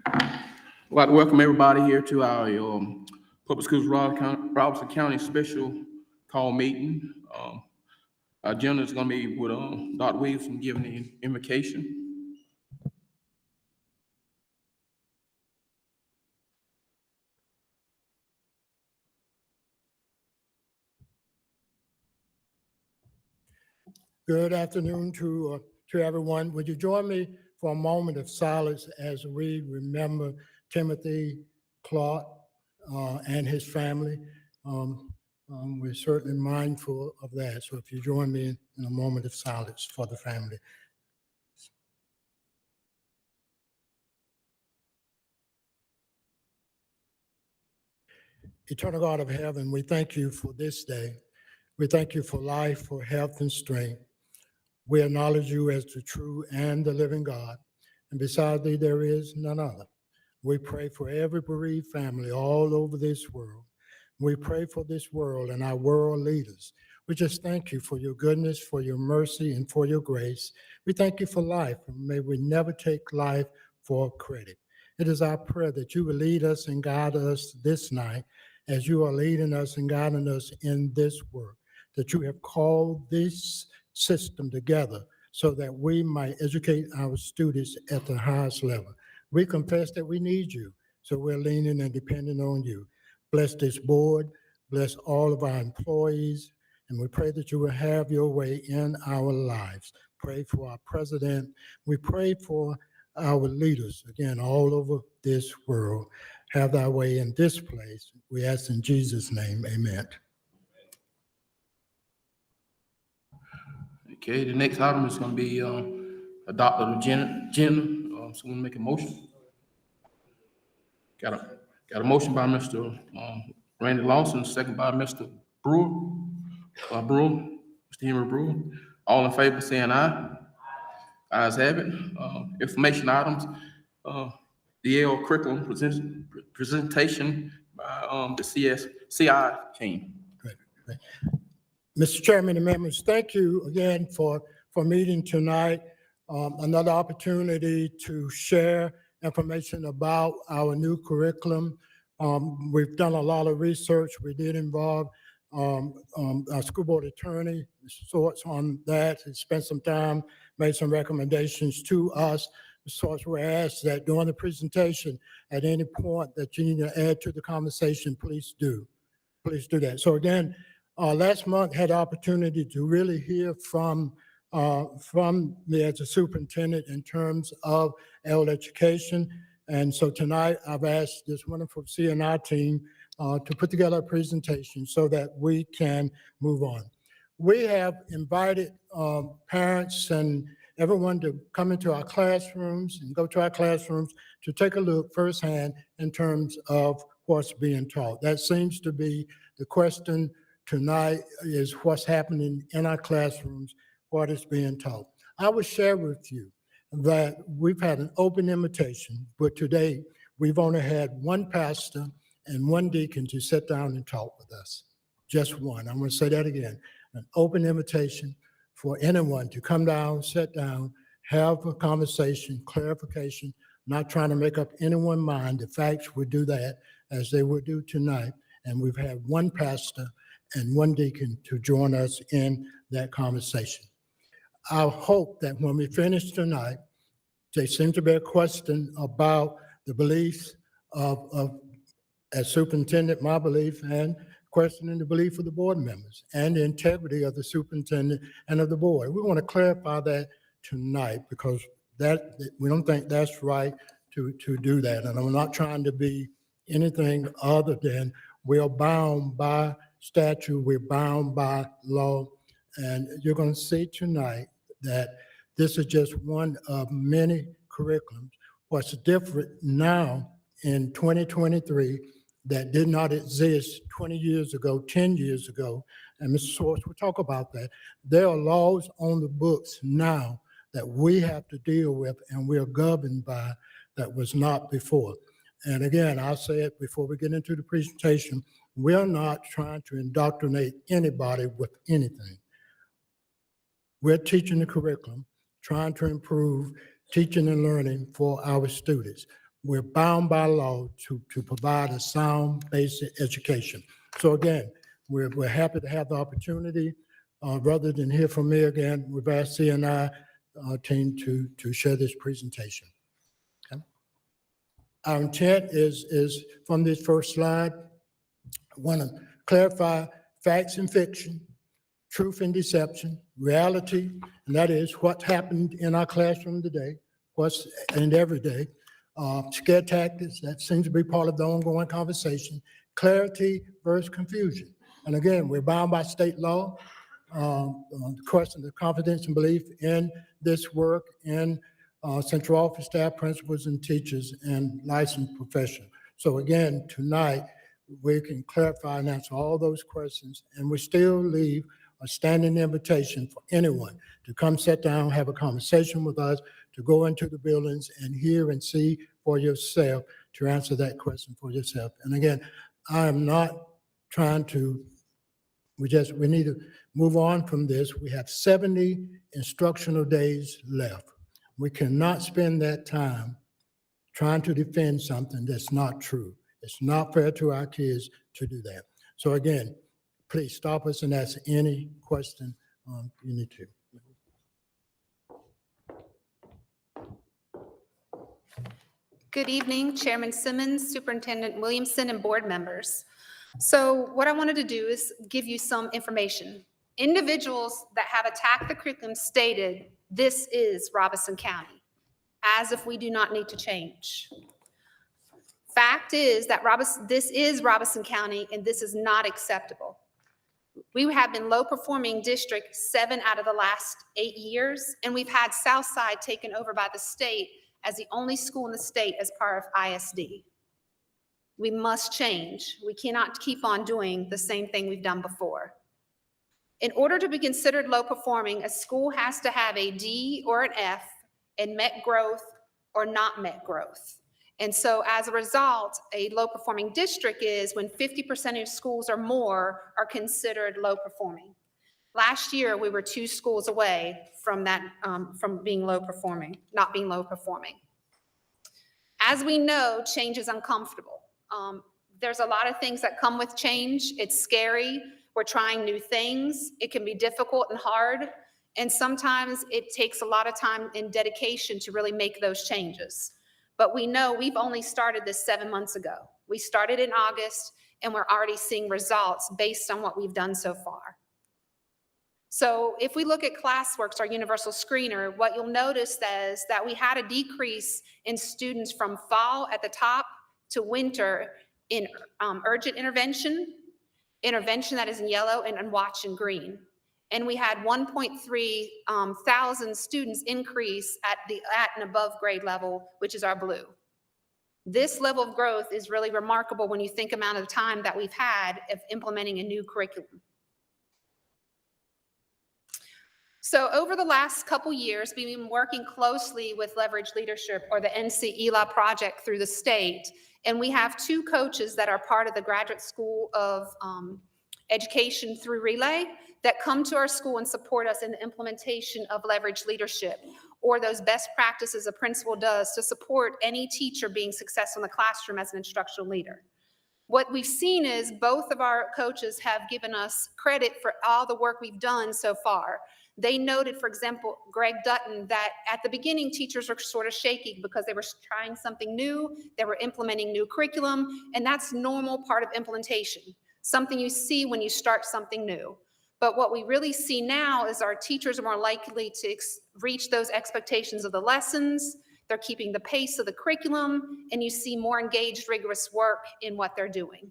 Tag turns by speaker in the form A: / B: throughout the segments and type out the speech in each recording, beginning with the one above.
A: I'd like to welcome everybody here to our Public Schools Robeson County Special Call Meeting. Our agenda is going to be with Dr. Williamson giving the invocation.
B: Good afternoon to everyone. Would you join me for a moment of silence as we remember Timothy Clark and his family? We're certainly mindful of that. So if you join me in a moment of silence for the family. Eternal God of heaven, we thank you for this day. We thank you for life, for health and strength. We acknowledge you as the true and the living God, and beside thee there is none other. We pray for every bereaved family all over this world. We pray for this world and our world leaders. We just thank you for your goodness, for your mercy, and for your grace. We thank you for life, and may we never take life for credit. It is our prayer that you will lead us and guide us this night as you are leading us and guiding us in this work, that you have called this system together so that we might educate our students at the highest level. We confess that we need you, so we're leaning and depending on you. Bless this board, bless all of our employees, and we pray that you will have your way in our lives. Pray for our president. We pray for our leaders, again, all over this world. Have thy way in this place. We ask in Jesus' name, amen.
A: Okay, the next item is going to be adopted agenda. Someone make a motion. Got a motion by Mr. Randy Lawson, second by Mr. Brewer. Mr. Henry Brewer. All in favor, saying aye. Ayes have it. Information items. The Yale curriculum presentation by the CI team.
B: Great. Mr. Chairman and members, thank you again for meeting tonight. Another opportunity to share information about our new curriculum. We've done a lot of research. We did involve our school board attorney, Mr. Sorts, on that. He spent some time, made some recommendations to us. Mr. Sorts, we're asked that during the presentation, at any point that you need to add to the conversation, please do. Please do that. So again, last month had the opportunity to really hear from me as a superintendent in terms of adult education. And so tonight I've asked this wonderful C&I team to put together a presentation so that we can move on. We have invited parents and everyone to come into our classrooms and go to our classrooms to take a look firsthand in terms of what's being taught. That seems to be the question tonight, is what's happening in our classrooms, what is being taught. I will share with you that we've had an open invitation, but today we've only had one pastor and one deacon to sit down and talk with us. Just one. I'm going to say that again. An open invitation for anyone to come down, sit down, have a conversation, clarification, not trying to make up anyone's mind. The facts would do that as they would do tonight. And we've had one pastor and one deacon to join us in that conversation. I hope that when we finish tonight, there seems to be a question about the beliefs of as superintendent, my belief, and questioning the belief of the board members and the integrity of the superintendent and of the board. We want to clarify that tonight because that we don't think that's right to do that. And I'm not trying to be anything other than we're bound by statute, we're bound by law, and you're going to see tonight that this is just one of many curriculums. What's different now in 2023 that did not exist 20 years ago, 10 years ago, and Mr. Swartz will talk about that. There are laws on the books now that we have to deal with and we're governed by that was not before. And again, I'll say it before we get into the presentation, we're not trying to indoctrinate anybody with anything. We're teaching the curriculum, trying to improve teaching and learning for our students. we're bound by law to provide a sound basic education. So again, we're happy to have the opportunity. Rather than hear from me again, we've asked CNI team to share this presentation. Okay. Our intent is from this first slide, I want to clarify facts and fiction, truth and deception, reality, and that is what happened in our classroom today, what's and every day, scare tactics, that seems to be part of the ongoing conversation, clarity versus confusion. And again, we're bound by state law, the question of confidence and belief in this work in central office staff, principals, and teachers, and licensed professionals. So again, tonight, we can clarify and answer all those questions, and we still leave a standing invitation for anyone to come sit down, have a conversation with us, to go into the buildings and hear and see for yourself, to answer that question for yourself. And again, I am not trying to, we need to move on from this. We have 70 instructional days left. We cannot spend that time trying to defend something that's not true. It's not fair to our kids to do that. So again, please stop us and ask any question you need to.
C: Good evening, Chairman Simmons, Superintendent Williamson, and board members. So what I wanted to do is give you some information. Individuals that have attacked the curriculum stated, "This is Robeson County," as if we do not need to change. Fact is that this is Robeson County, and this is not acceptable. We have been low-performing district 7 out of the last 8 years, and we've had Southside taken over by the state as the only school in the state as part of ISD. We must change. We cannot keep on doing the same thing we've done before. In order to be considered low-performing, a school has to have a D or an F in met growth or not met growth. And so as a result, a low-performing district is when 50% of schools or more are considered low-performing. Last year, we were 2 schools away from that, from being low-performing, not being low-performing. As we know, change is uncomfortable. There's a lot of things that come with change. It's scary. We're trying new things. It can be difficult and hard. And sometimes it takes a lot of time and dedication to really make those changes. But we know we've only started this 7 months ago. We started in August, and we're already seeing results based on what we've done so far. So if we look at ClassWorks, our universal screener, what you'll notice is that we had a decrease in students from fall at the top to winter in urgent intervention that is in yellow, and watch in green. And we had 1.3 thousand students increase at and above grade level, which is our blue. This level of growth is really remarkable when you think amount of time that we've had of implementing a new curriculum. So over the last couple years, we've been working closely with Leverage Leadership, or the NC-ELA project, through the state. And we have 2 coaches that are part of the Graduate School of Education through Relay that come to our school and support us in the implementation of Leverage Leadership, or those best practices a principal does to support any teacher being successful in the classroom as an instructional leader. What we've seen is both of our coaches have given us credit for all the work we've done so far. They noted, for example, Greg Dutton, that at the beginning, teachers were sort of shaky because they were trying something new, they were implementing new curriculum, and that's normal part of implementation, something you see when you start something new. But what we really see now is our teachers are more likely to reach those expectations of the lessons, they're keeping the pace of the curriculum, and you see more engaged, rigorous work in what they're doing.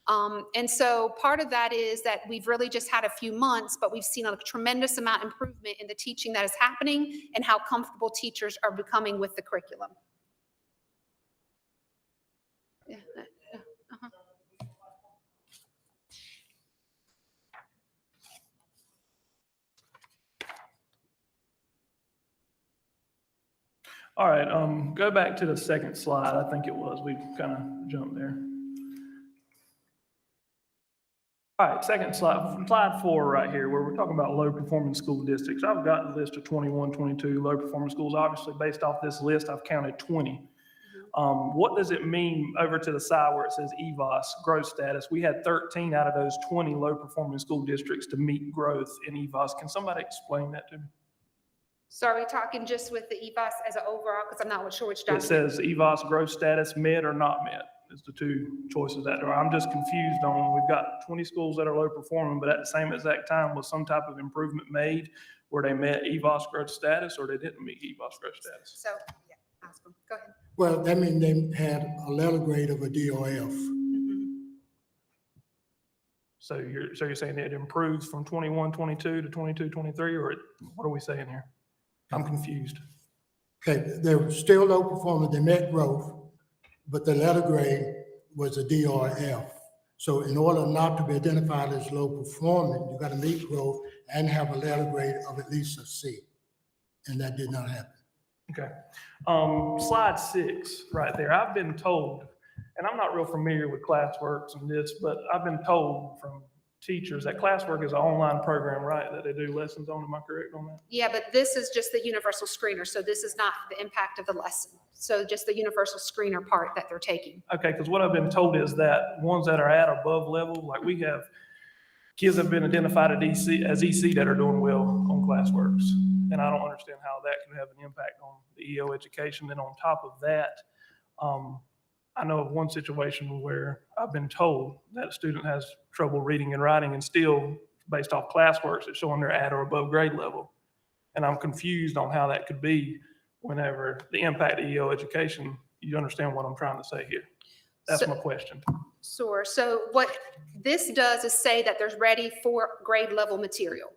C: And so part of that is that we've really just had a few months, but we've seen a tremendous amount of improvement in the teaching that is happening and how comfortable teachers are becoming with the curriculum. Yeah.
D: All right, go back to the second slide. I think it was. We kind of jumped there. All right, second slide, slide 4 right here, where we're talking about low-performing school districts. I've got a list of 21, 22 low-performing schools. Obviously, based off this list, I've counted 20. What does it mean over to the side where it says EVOS, growth status? We had 13 out of those 20 low-performing school districts to meet growth in EVOS. Can somebody explain that to me?
C: So are we talking just with the EVOS as an overall? Because I'm not sure which
D: It
C: document.
D: says EVOS growth status met or not met is the two choices that are. I'm just confused on, we've got 20 schools that are low performing, but at the same exact time, was some type of improvement made where they met EVOS growth status or they didn't meet EVOS growth status?
C: So, yeah, ask them. Go ahead.
B: Well, that means they had a letter grade of a D or F.
D: So you're saying it improves from 21, 22 to 22, 23, or what are we saying here? I'm confused.
B: Okay, they were still low performing, they met growth, but the letter grade was a D or F. So in order not to be identified as low performing, you got to meet growth and have a letter grade of at least a C. And that did not happen.
D: Okay. Slide 6 right there. I've been told, and I'm not real familiar with classworks and this, but I've been told from teachers that classwork is an online program, right, that they do lessons on. Am I correct on that?
C: Yeah, but this is just the universal screener. So this is not the impact of the lesson. So just the universal screener part that they're taking.
D: Okay, because what I've been told is that ones that are at above level, like we have kids that have been identified as EC that are doing well on classworks. And I don't understand how that can have an impact on the EO education. Then on top of that, I know of one situation where I've been told that a student has trouble reading and writing and still, based off classworks, it's showing they're at or above grade level. And I'm confused on how that could be whenever the impact of EO education, you understand what I'm trying to say here. That's my question.
C: Sure. So what this does is say that they're ready for grade level material.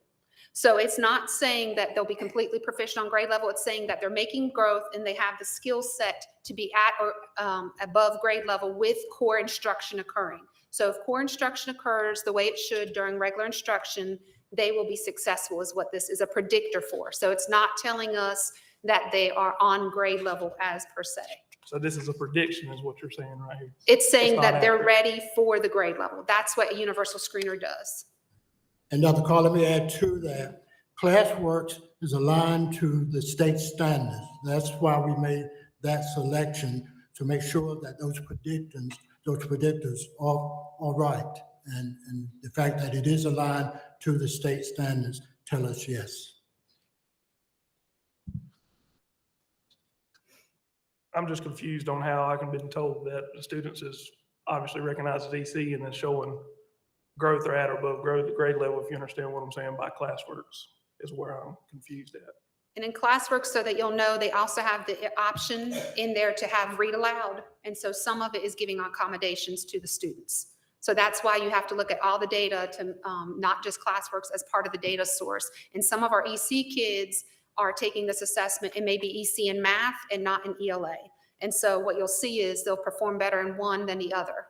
C: So it's not saying that they'll be completely proficient on grade level. It's saying that they're making growth and they have the skill set to be at or above grade level with core instruction occurring. So if core instruction occurs the way it should during regular instruction, they will be successful is what this is a predictor for. So it's not telling us that they are on grade level as per se.
D: So this is a prediction is what you're saying right here.
C: It's saying
D: not
C: that they're
D: accurate.
C: ready for the grade level. That's what a universal screener does.
B: And Dr. Carr, let me add to that. ClassWorks is aligned to the state standards. That's why we made that selection to make sure that those predictors are right. And the fact that it is aligned to the state standards tell us yes.
D: I'm just confused on how I can be told that the students is obviously recognized as EC and then showing growth or at or above grade level, if you understand what I'm saying by classworks, is where I'm confused at.
C: And in classwork, so that you'll know, they also have the option in there to have read aloud. And so some of it is giving accommodations to the students. So that's why you have to look at all the data to not just classworks as part of the data source. And some of our EC kids are taking this assessment and maybe EC in math and not in ELA. And so what you'll see is they'll perform better in one than the other.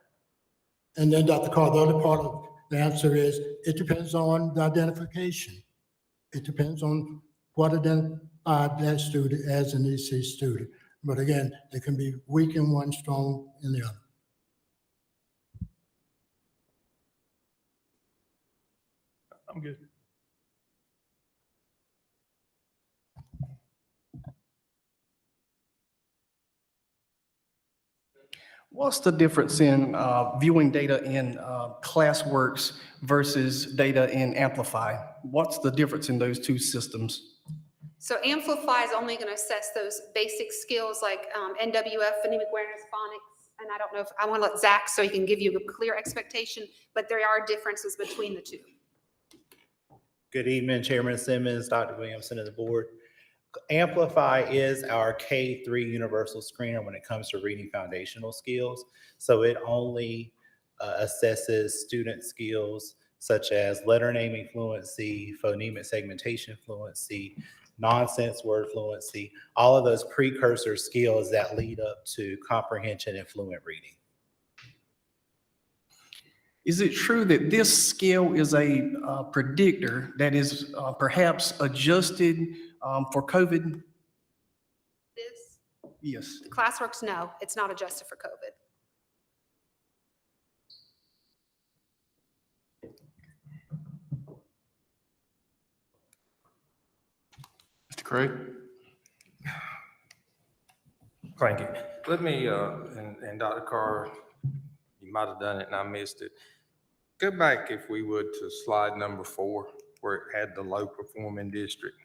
B: And then Dr. Carr, the other part of the answer is it depends on the identification. It depends on what identified that student as an EC student. But again, they can be weak in one, strong in the other.
D: I'm good.
E: What's the difference in viewing data in ClassWorks versus data in Amplify? What's the difference in those two systems?
C: So Amplify is only going to assess those basic skills like NWF, phonemic awareness, phonics. And I don't know if I want to let Zach so he can give you a clear expectation, but there are differences between the two.
F: Good evening, Chairman Simmons, Dr. Williamson, and the board. Amplify is our K-3 universal screener when it comes to reading foundational skills. So it only assesses student skills such as letter naming fluency, phonemic segmentation fluency, nonsense word fluency, all of those precursor skills that lead up to comprehension and fluent reading.
E: Is it true that this scale is a predictor that is perhaps adjusted for COVID?
C: This,
E: Yes.
C: ClassWorks, no, it's not adjusted for COVID.
A: Mr. Craig?
G: Thank you. let me, and Dr. Carr, you might have done it and I missed it. Go back, if we would, to slide number 4, where it had the low performing district.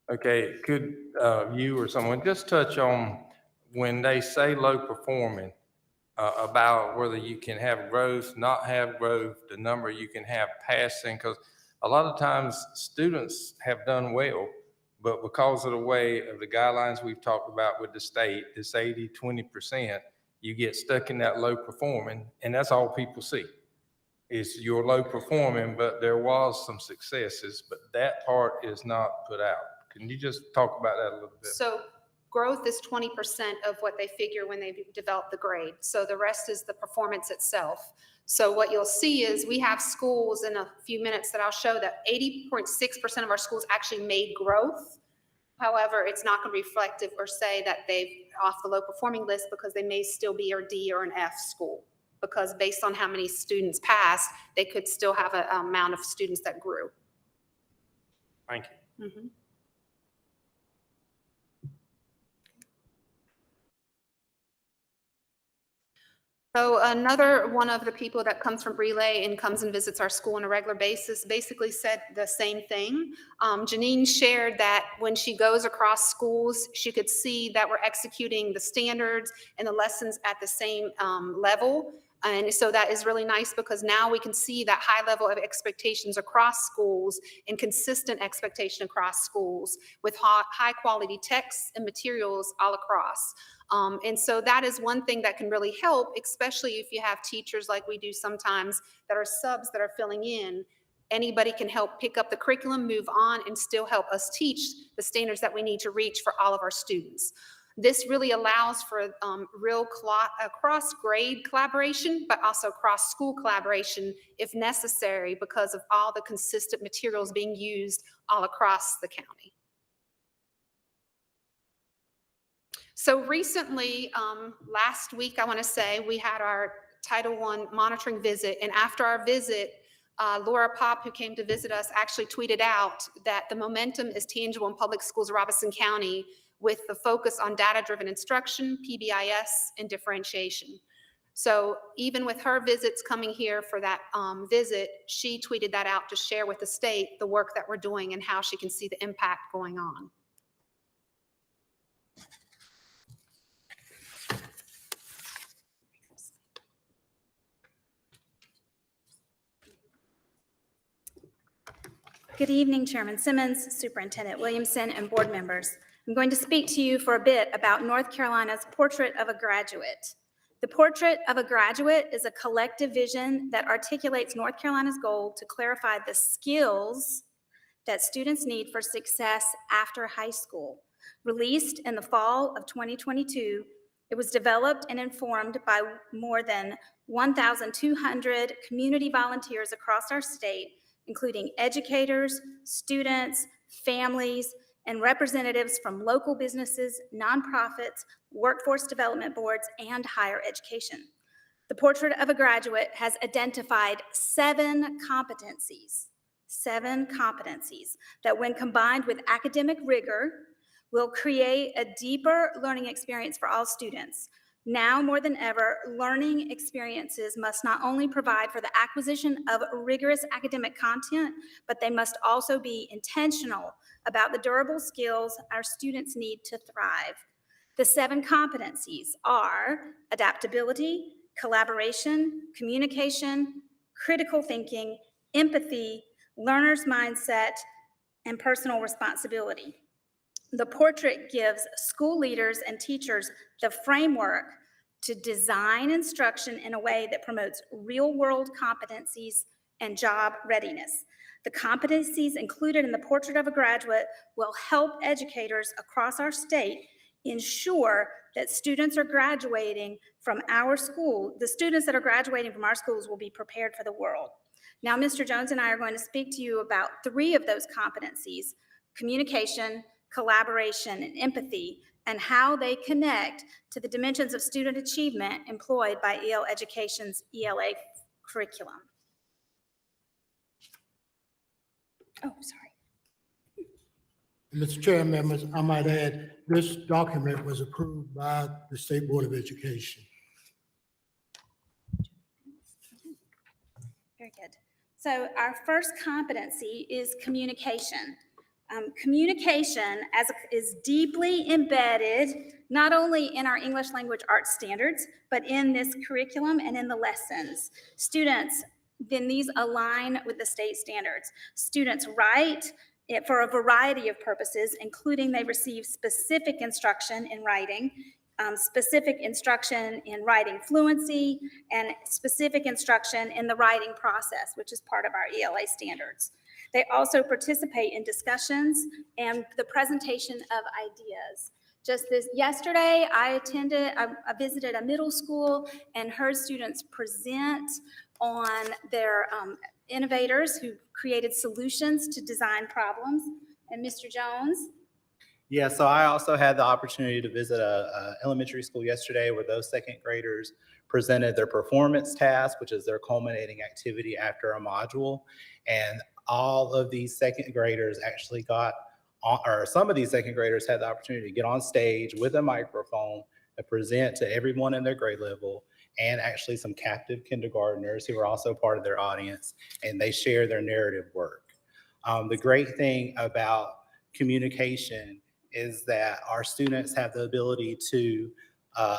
G: Okay, could you or someone just touch on when they say low performing, about whether you can have growth, not have growth, the number you can have passing? Because a lot of times students have done well, but because of the way of the guidelines we've talked about with the state, this 80-20%, you get stuck in that low performing, and that's all people see is you're low performing, but there was some successes, but that part is not put out. Can you just talk about that a little bit?
C: So growth is 20% of what they figure when they develop the grade. So the rest is the performance itself. So what you'll see is we have schools in a few minutes that I'll show that 80.6% of our schools actually made growth. However, it's not going to be reflective or say that they've off the low performing list because they may still be a D or an F school. Because based on how many students passed, they could still have an amount of students that grew.
G: Thank you.
C: Mhm. So another one of the people that comes from Relay and comes and visits our school on a regular basis basically said the same thing. Janine shared that when she goes across schools, she could see that we're executing the standards and the lessons at the same level. And so that is really nice because now we can see that high level of expectations across schools and consistent expectation across schools with high quality texts and materials all across. And so that is one thing that can really help, especially if you have teachers like we do sometimes that are subs that are filling in. Anybody can help pick up the curriculum, move on, and still help us teach the standards that we need to reach for all of our students. This really allows for real cross-grade collaboration, but also cross-school collaboration if necessary because of all the consistent materials being used all across the county. So recently, last week, I want to say, we had our Title I monitoring visit, and after our visit, Laura Pop, who came to visit us, actually tweeted out that the momentum is tangible in public schools of Robeson County with the focus on data-driven instruction, PBIS, and differentiation. So even with her visits coming here for that visit, she tweeted that out to share with the state the work that we're doing and how she can see the impact going on.
H: Good evening, Chairman Simmons, Superintendent Williamson, and board members. I'm going to speak to you for a bit about North Carolina's Portrait of a Graduate. The Portrait of a Graduate is a collective vision that articulates North Carolina's goal to clarify the skills that students need for success after high school. Released in the fall of 2022, it was developed and informed by more than 1,200 community volunteers across our state, including educators, students, families, and representatives from local businesses, nonprofits, workforce development boards, and higher education. The Portrait of a Graduate has identified 7 competencies that, when combined with academic rigor, will create a deeper learning experience for all students. Now more than ever, learning experiences must not only provide for the acquisition of rigorous academic content, but they must also be intentional about the durable skills our students need to thrive. The 7 competencies are adaptability, collaboration, communication, critical thinking, empathy, learner's mindset, and personal responsibility. The portrait gives school leaders and teachers the framework to design instruction in a way that promotes real-world competencies and job readiness. The competencies included in the Portrait of a Graduate will help educators across our state ensure that students are graduating from our school. The students that are graduating from our schools will be prepared for the world. Now, Mr. Jones and I are going to speak to you about 3 of those competencies: communication, collaboration, and empathy, and how they connect to the dimensions of student achievement employed by EL Education's ELA curriculum. Oh, sorry.
B: Mr. Chair, members, I might add, this document was approved by the State Board of Education.
H: Very good. So our first competency is communication. Communication is deeply embedded, not only in our English language arts standards, but in this curriculum and in the lessons. Students, then these align with the state standards. Students write for a variety of purposes, including they receive specific instruction in writing, specific instruction in writing fluency, and specific instruction in the writing process, which is part of our ELA standards. They also participate in discussions and the presentation of ideas. Just this yesterday, I visited a middle school and heard students present on their innovators who created solutions to design problems. And Mr. Jones?
F: Yeah, so I also had the opportunity to visit a elementary school yesterday where those second graders presented their performance task, which is their culminating activity after a module. And all of these second graders actually got on, or some of these second graders had the opportunity to get on stage with a microphone and present to everyone in their grade level, and actually some captive kindergartners who were also part of their audience, and they share their narrative work. The great thing about communication is that our students have the ability to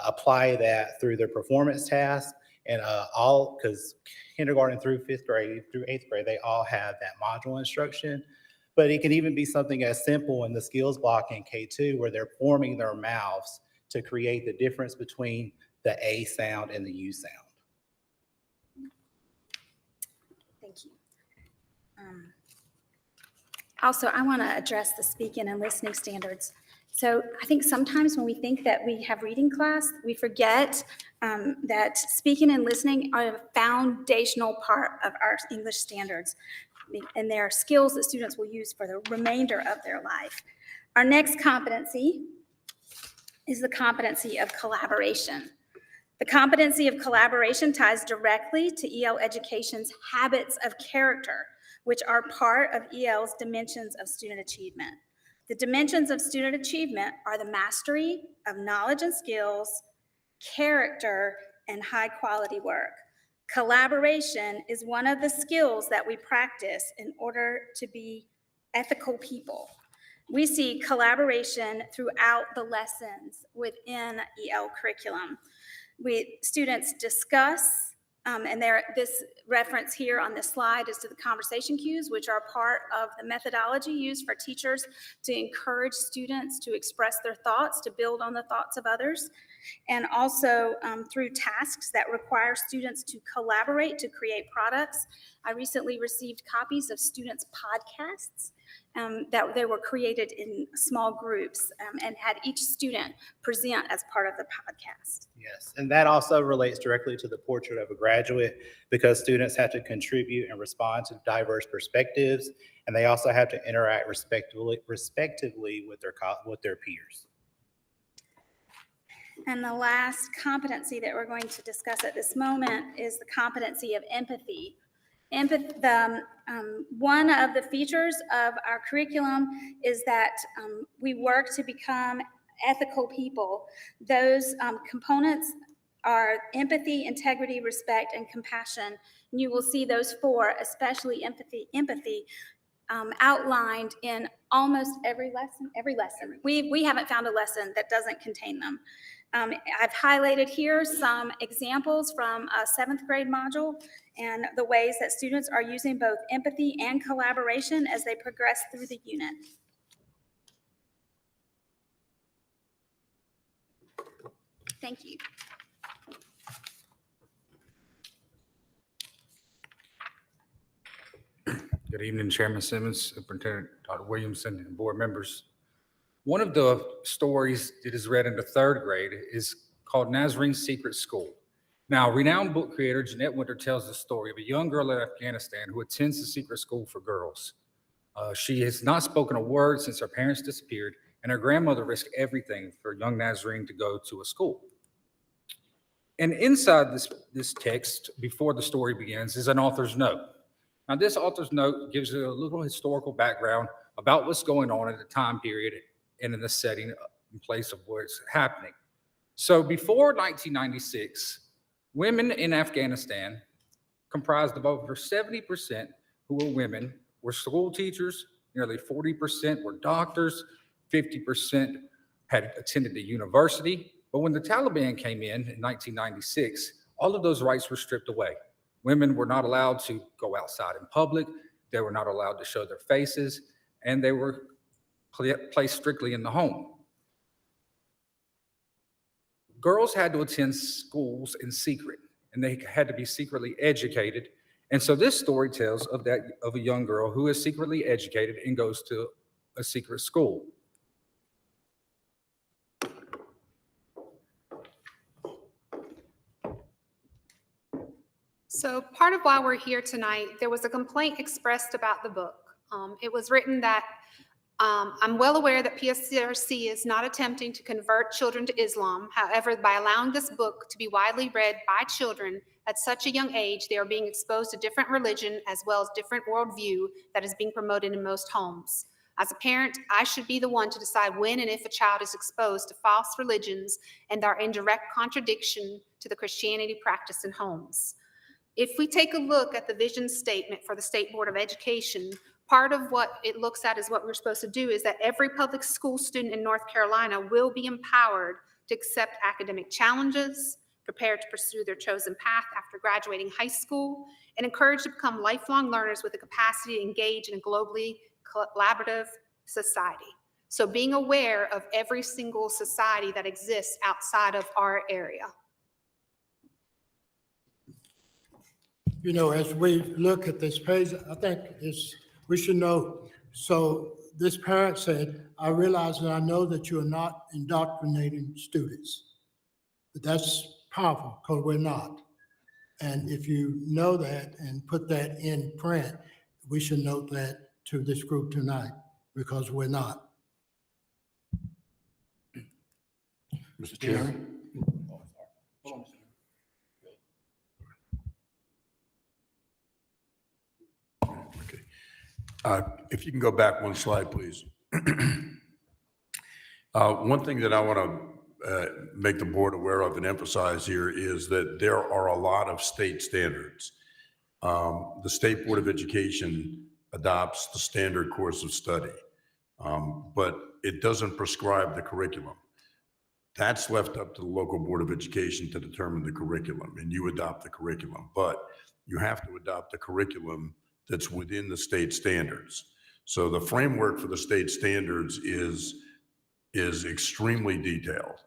F: apply that through their performance tasks, and because kindergarten through 5th grade, through 8th grade, they all have that module instruction. But it can even be something as simple in the skills block in K2 where they're forming their mouths to create the difference between the A sound and the U sound.
H: Thank you. Also, I want to address the speaking and listening standards. So I think sometimes when we think that we have reading class, we forget that speaking and listening are a foundational part of our English standards, and they are skills that students will use for the remainder of their life. Our next competency is the competency of collaboration. The competency of collaboration ties directly to EL education's habits of character, which are part of EL's dimensions of student achievement. The dimensions of student achievement are the mastery of knowledge and skills, character, and high-quality work. Collaboration is one of the skills that we practice in order to be ethical people. We see collaboration throughout the lessons within EL curriculum. Students discuss, and this reference here on this slide is to the conversation cues, which are part of the methodology used for teachers to encourage students to express their thoughts, to build on the thoughts of others, and also through tasks that require students to collaborate to create products. I recently received copies of students' podcasts that they were created in small groups and had each student present as part of the podcast.
F: Yes, and that also relates directly to the portrait of a graduate, because students have to contribute and respond to diverse perspectives, and they also have to interact respectively with their peers.
H: And the last competency that we're going to discuss at this moment is the competency of empathy. One of the features of our curriculum is that we work to become ethical people. Those components are empathy, integrity, respect, and compassion. And you will see those four, especially empathy, outlined in almost every lesson. We haven't found a lesson that doesn't contain them. I've highlighted here some examples from a 7th grade module and the ways that students are using both empathy and collaboration as they progress through the unit. Thank you.
I: Good evening, Chairman Simmons, Superintendent Dr. Williamson, and board members. One of the stories that is read in the 3rd grade is called Nazarene's Secret School. Now, renowned book creator Jeanette Winter tells the story of a young girl in Afghanistan who attends the secret school for girls. She has not spoken a word since her parents disappeared, and her grandmother risked everything for young Nazarene to go to a school. And inside this text, before the story begins, is an author's note. Now, this author's note gives you a little historical background about what's going on at the time period and in the setting, in place of where it's happening. So before 1996, women in Afghanistan comprised of over 70% who were women, were school teachers, nearly 40% were doctors, 50% had attended the university. But when the Taliban came in 1996, all of those rights were stripped away. Women were not allowed to go outside in public. They were not allowed to show their faces, and they were placed strictly in the home. Girls had to attend schools in secret, and they had to be secretly educated. And so this story tells of a young girl who is secretly educated and goes to a secret school.
C: So part of why we're here tonight, there was a complaint expressed about the book. It was written that I'm well aware that PSRC is not attempting to convert children to Islam. However, by allowing this book to be widely read by children at such a young age, they are being exposed to different religion as well as different worldview that is being promoted in most homes. As a parent, I should be the one to decide when and if a child is exposed to false religions and are in direct contradiction to the Christianity practiced in homes. If we take a look at the vision statement for the State Board of Education, part of what it looks at is what we're supposed to do is that every public school student in North Carolina will be empowered to accept academic challenges, prepared to pursue their chosen path after graduating high school, and encouraged to become lifelong learners with the capacity to engage in a globally collaborative society. So being aware of every single society that exists outside of our area.
B: You know, as we look at this page, I think we should know. So this parent said, I realize and I know that you are not indoctrinating students. But that's powerful because we're not. And if you know that and put that in print, we should note that to this group tonight because we're not.
J: Mr. Chairman. If you can go back one slide, please. One thing that I want to make the board aware of and emphasize here is that there are a lot of state standards. The State Board of Education adopts the standard course of study, but it doesn't prescribe the curriculum. That's left up to the local Board of Education to determine the curriculum, and you adopt the curriculum, but you have to adopt the curriculum that's within the state standards. So the framework for the state standards is extremely detailed.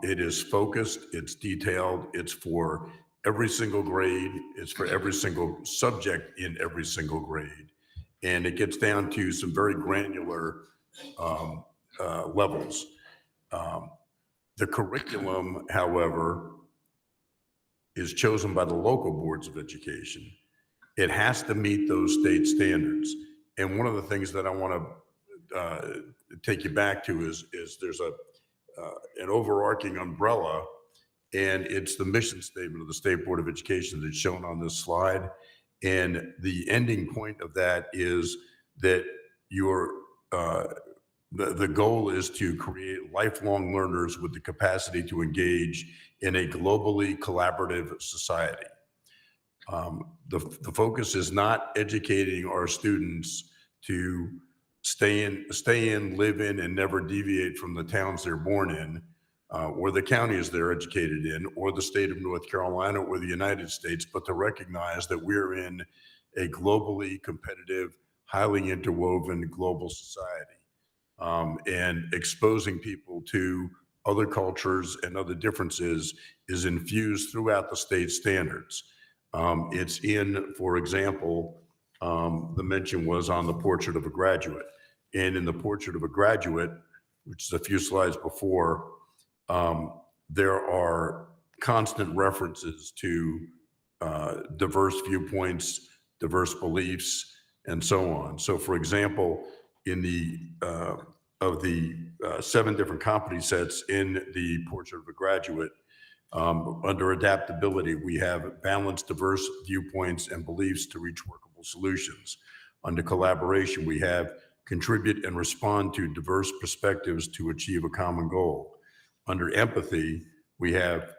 J: It is focused, it's detailed, it's for every single grade, it's for every single subject in every single grade. And it gets down to some very granular levels. The curriculum, however, is chosen by the local boards of education. It has to meet those state standards. And one of the things that I want to take you back to is there's an overarching umbrella, and it's the mission statement of the State Board of Education that's shown on this slide. And the ending point of that is that the goal is to create lifelong learners with the capacity to engage in a globally collaborative society. The focus is not educating our students to stay in, live in, and never deviate from the towns they're born in, or the counties they're educated in, or the state of North Carolina, or the United States, but to recognize that we're in a globally competitive, highly interwoven global society, and exposing people to other cultures and other differences is infused throughout the state standards. It's in, for example, the mention was on the portrait of a graduate. And in the portrait of a graduate, which is a few slides before, there are constant references to diverse viewpoints, diverse beliefs, and so on. So for example, in the of the 7 different competency sets in the portrait of a graduate, under adaptability, we have balanced, diverse viewpoints and beliefs to reach workable solutions. Under collaboration, we have contribute and respond to diverse perspectives to achieve a common goal. Under empathy, we have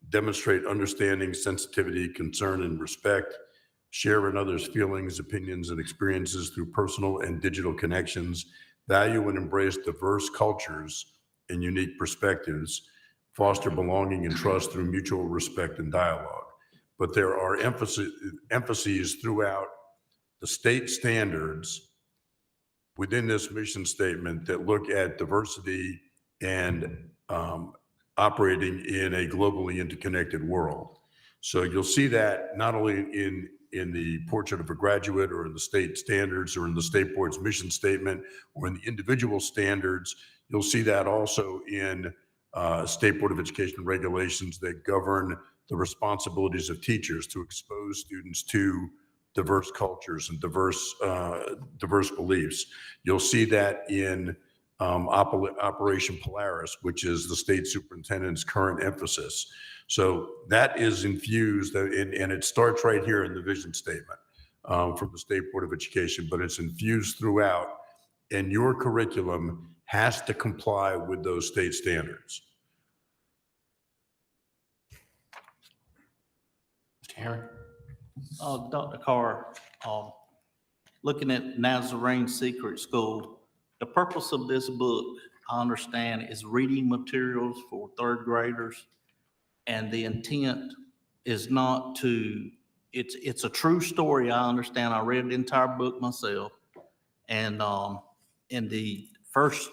J: demonstrate understanding, sensitivity, concern, and respect, share in others' feelings, opinions, and experiences through personal and digital connections, value and embrace diverse cultures and unique perspectives, foster belonging and trust through mutual respect and dialogue. But there are emphases throughout the state standards within this mission statement that look at diversity and operating in a globally interconnected world. So you'll see that not only in the portrait of a graduate or in the state standards or in the state board's mission statement or in the individual standards, you'll see that also in State Board of Education regulations that govern the responsibilities of teachers to expose students to diverse cultures and diverse beliefs. You'll see that in Operation Polaris, which is the state superintendent's current emphasis. So that is infused, and it starts right here in the vision statement from the State Board of Education, but it's infused throughout, and your curriculum has to comply with those state standards.
A: Mr. Henry?
K: Dr. Carr, looking at Nazarene Secret School, the purpose of this book, I understand, is reading materials for third graders. And the intent is not to, it's a true story, I understand. I read the entire book myself. And in the first,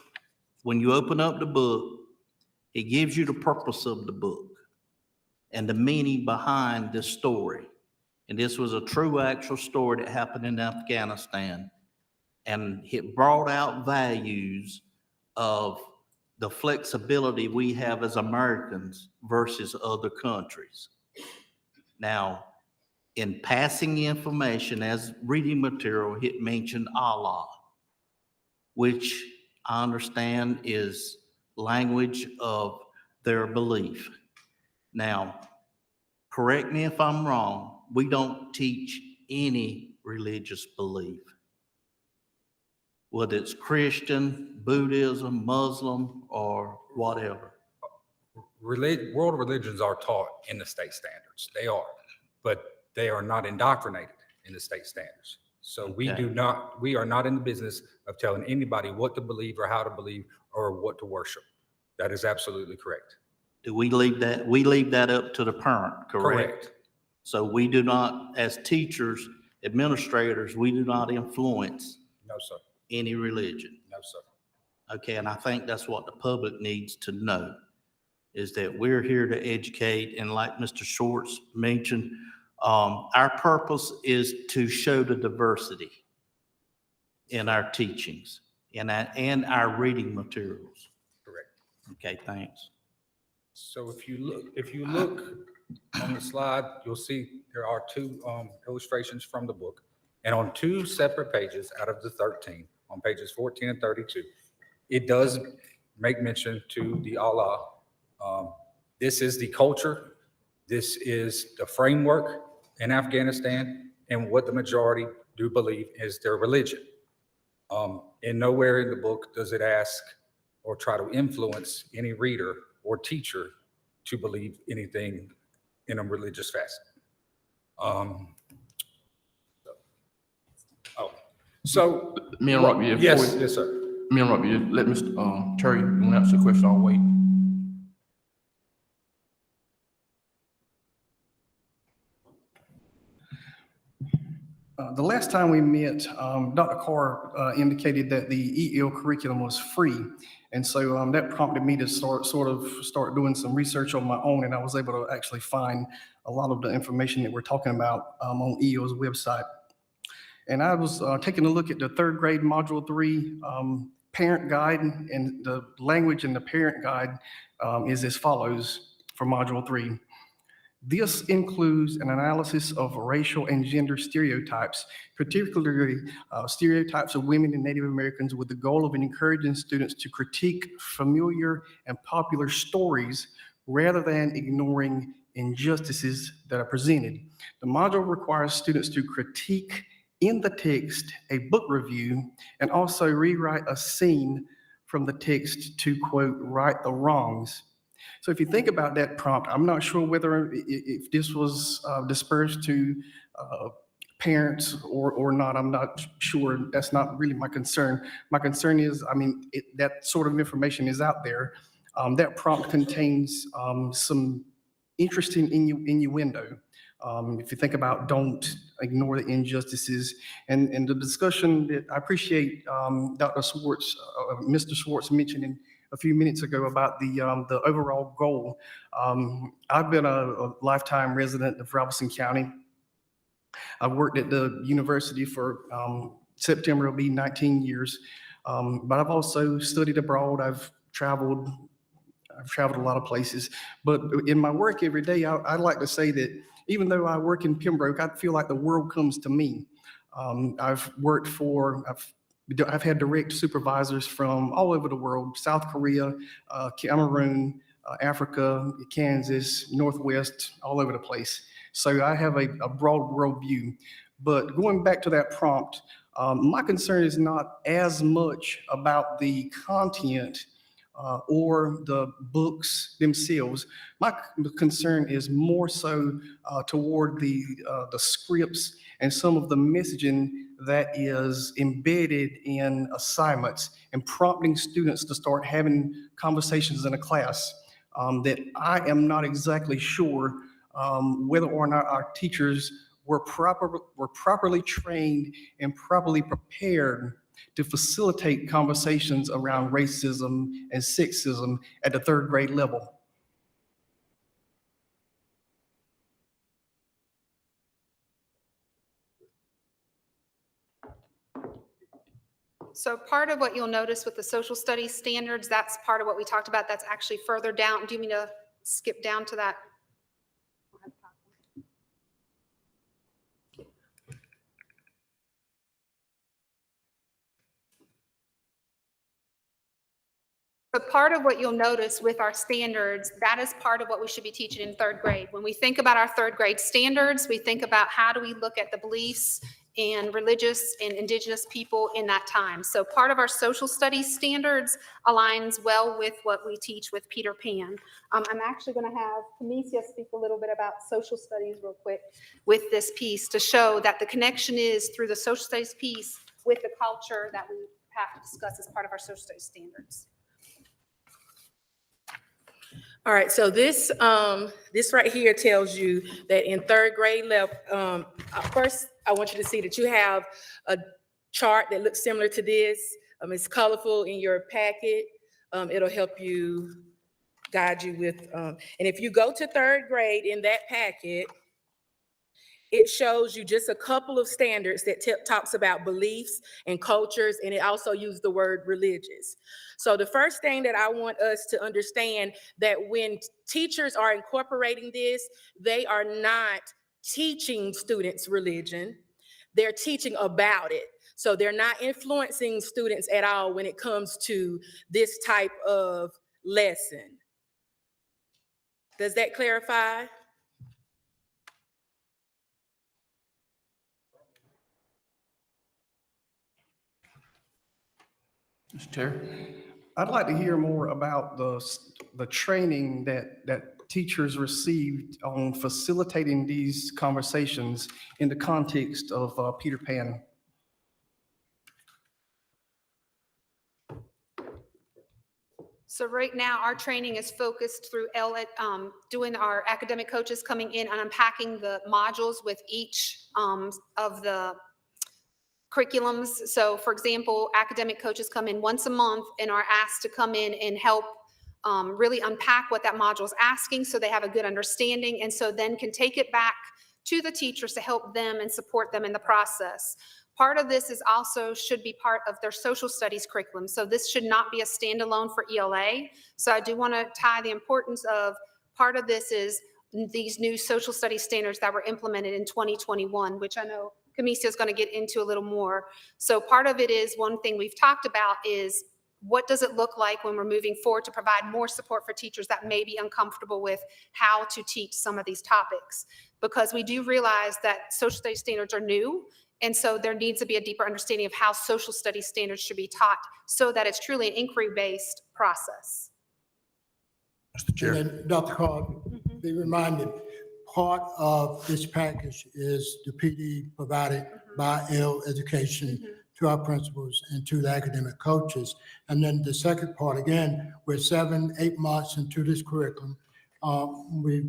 K: when you open up the book, it gives you the purpose of the book and the meaning behind this story. And this was a true actual story that happened in Afghanistan. And it brought out values of the flexibility we have as Americans versus other countries. Now, in passing the information as reading material, it mentioned Allah, which I understand is language of their belief. Now, correct me if I'm wrong, we don't teach any religious belief, whether it's Christian, Buddhism, Muslim, or whatever.
I: World religions are taught in the state standards. They are, but they are not indoctrinated in the state standards. So we are not in the business of telling anybody what to believe or how to believe or what to worship. That is absolutely correct.
K: Do we leave that? We leave that up to the parent, correct?
I: Correct.
K: So we do not, as teachers, administrators, we do not influence
I: No, sir.
K: any religion.
I: No, sir.
K: Okay, and I think that's what the public needs to know, is that we're here to educate, and like Mr. Shorts mentioned, our purpose is to show the diversity in our teachings and our reading materials.
I: Correct.
K: Okay, thanks.
I: So if you look on the slide, you'll see there are two illustrations from the book. And on two separate pages out of the 13, on pages 14 and 32, it does make mention to the Allah. This is the culture. This is the framework in Afghanistan and what the majority do believe is their religion. And nowhere in the book does it ask or try to influence any reader or teacher to believe anything in a religious facet. So.
A: Me and Robbie.
I: Yes, yes, sir.
A: Me and Robbie, let Mr. Terry, you want to answer the question, I'll wait.
E: The last time we met, Dr. Carr indicated that the EL curriculum was free. And so that prompted me to start doing some research on my own, and I was able to actually find a lot of the information that we're talking about on EL's website. And I was taking a look at the third grade Module 3 parent guide, and the language in the parent guide is as follows for Module 3. This includes an analysis of racial and gender stereotypes, particularly stereotypes of women and Native Americans, with the goal of encouraging students to critique familiar and popular stories rather than ignoring injustices that are presented. The module requires students to critique in the text a book review and also rewrite a scene from the text to, quote, right the wrongs. So if you think about that prompt, I'm not sure whether if this was dispersed to parents or not. I'm not sure. That's not really my concern. My concern is, I mean, that sort of information is out there. That prompt contains some interesting innuendo. If you think about don't ignore the injustices and the discussion that I appreciate Dr. Swartz, Mr. Swartz mentioning a few minutes ago about the overall goal. I've been a lifetime resident of Robeson County. I've worked at the university for September will be 19 years, but I've also studied abroad. I've traveled a lot of places, but in my work every day, I'd like to say that even though I work in Pembroke, I feel like the world comes to me. I've had direct supervisors from all over the world: South Korea, Cameroon, Africa, Kansas, Northwest, all over the place. So I have a broad world view. But going back to that prompt, my concern is not as much about the content or the books themselves. My concern is more so toward the scripts and some of the messaging that is embedded in assignments and prompting students to start having conversations in a class that I am not exactly sure whether or not our teachers were properly trained and properly prepared to facilitate conversations around racism and sexism at the third grade level.
C: So part of what you'll notice with the social studies standards, that's part of what we talked about. That's actually further down. Do you mean to skip down to that? But part of what you'll notice with our standards, that is part of what we should be teaching in third grade. When we think about our third grade standards, we think about how do we look at the beliefs and religious and indigenous people in that time. So part of our social studies standards aligns well with what we teach with Peter Pan. I'm actually going to have Camicia speak a little bit about social studies real quick with this piece to show that the connection is through the social studies piece with the culture that we have to discuss as part of our social studies standards.
L: All right, so this right here tells you that in third grade level, first, I want you to see that you have a chart that looks similar to this. It's colorful in your packet. It'll help you, guide you with, and if you go to third grade in that packet, it shows you just a couple of standards that talks about beliefs and cultures, and it also uses the word religious. So the first thing that I want us to understand that when teachers are incorporating this, they are not teaching students religion, they're teaching about it. So they're not influencing students at all when it comes to this type of lesson. Does that clarify?
A: Mr. Terry?
E: I'd like to hear more about the training that teachers received on facilitating these conversations in the context of Peter Pan.
C: So right now, our training is focused through doing our academic coaches coming in and unpacking the modules with each of the curriculums. So for example, academic coaches come in once a month and are asked to come in and help really unpack what that module is asking so they have a good understanding, and so then can take it back to the teachers to help them and support them in the process. Part of this is also should be part of their social studies curriculum. So this should not be a standalone for ELA. So I do want to tie the importance of part of this is these new social studies standards that were implemented in 2021, which I know Camicia is going to get into a little more. So part of it is one thing we've talked about is what does it look like when we're moving forward to provide more support for teachers that may be uncomfortable with how to teach some of these topics? Because we do realize that social studies standards are new And so there needs to be a deeper understanding of how social studies standards should be taught so that it's truly an inquiry-based process.
J: Mr.
B: And
J: Chair.
B: then, Dr. Carter, be reminded, part of this package is the PD provided by L Education to our principals and to the academic coaches. And then the second part, again, we're 7-8 months into this curriculum. We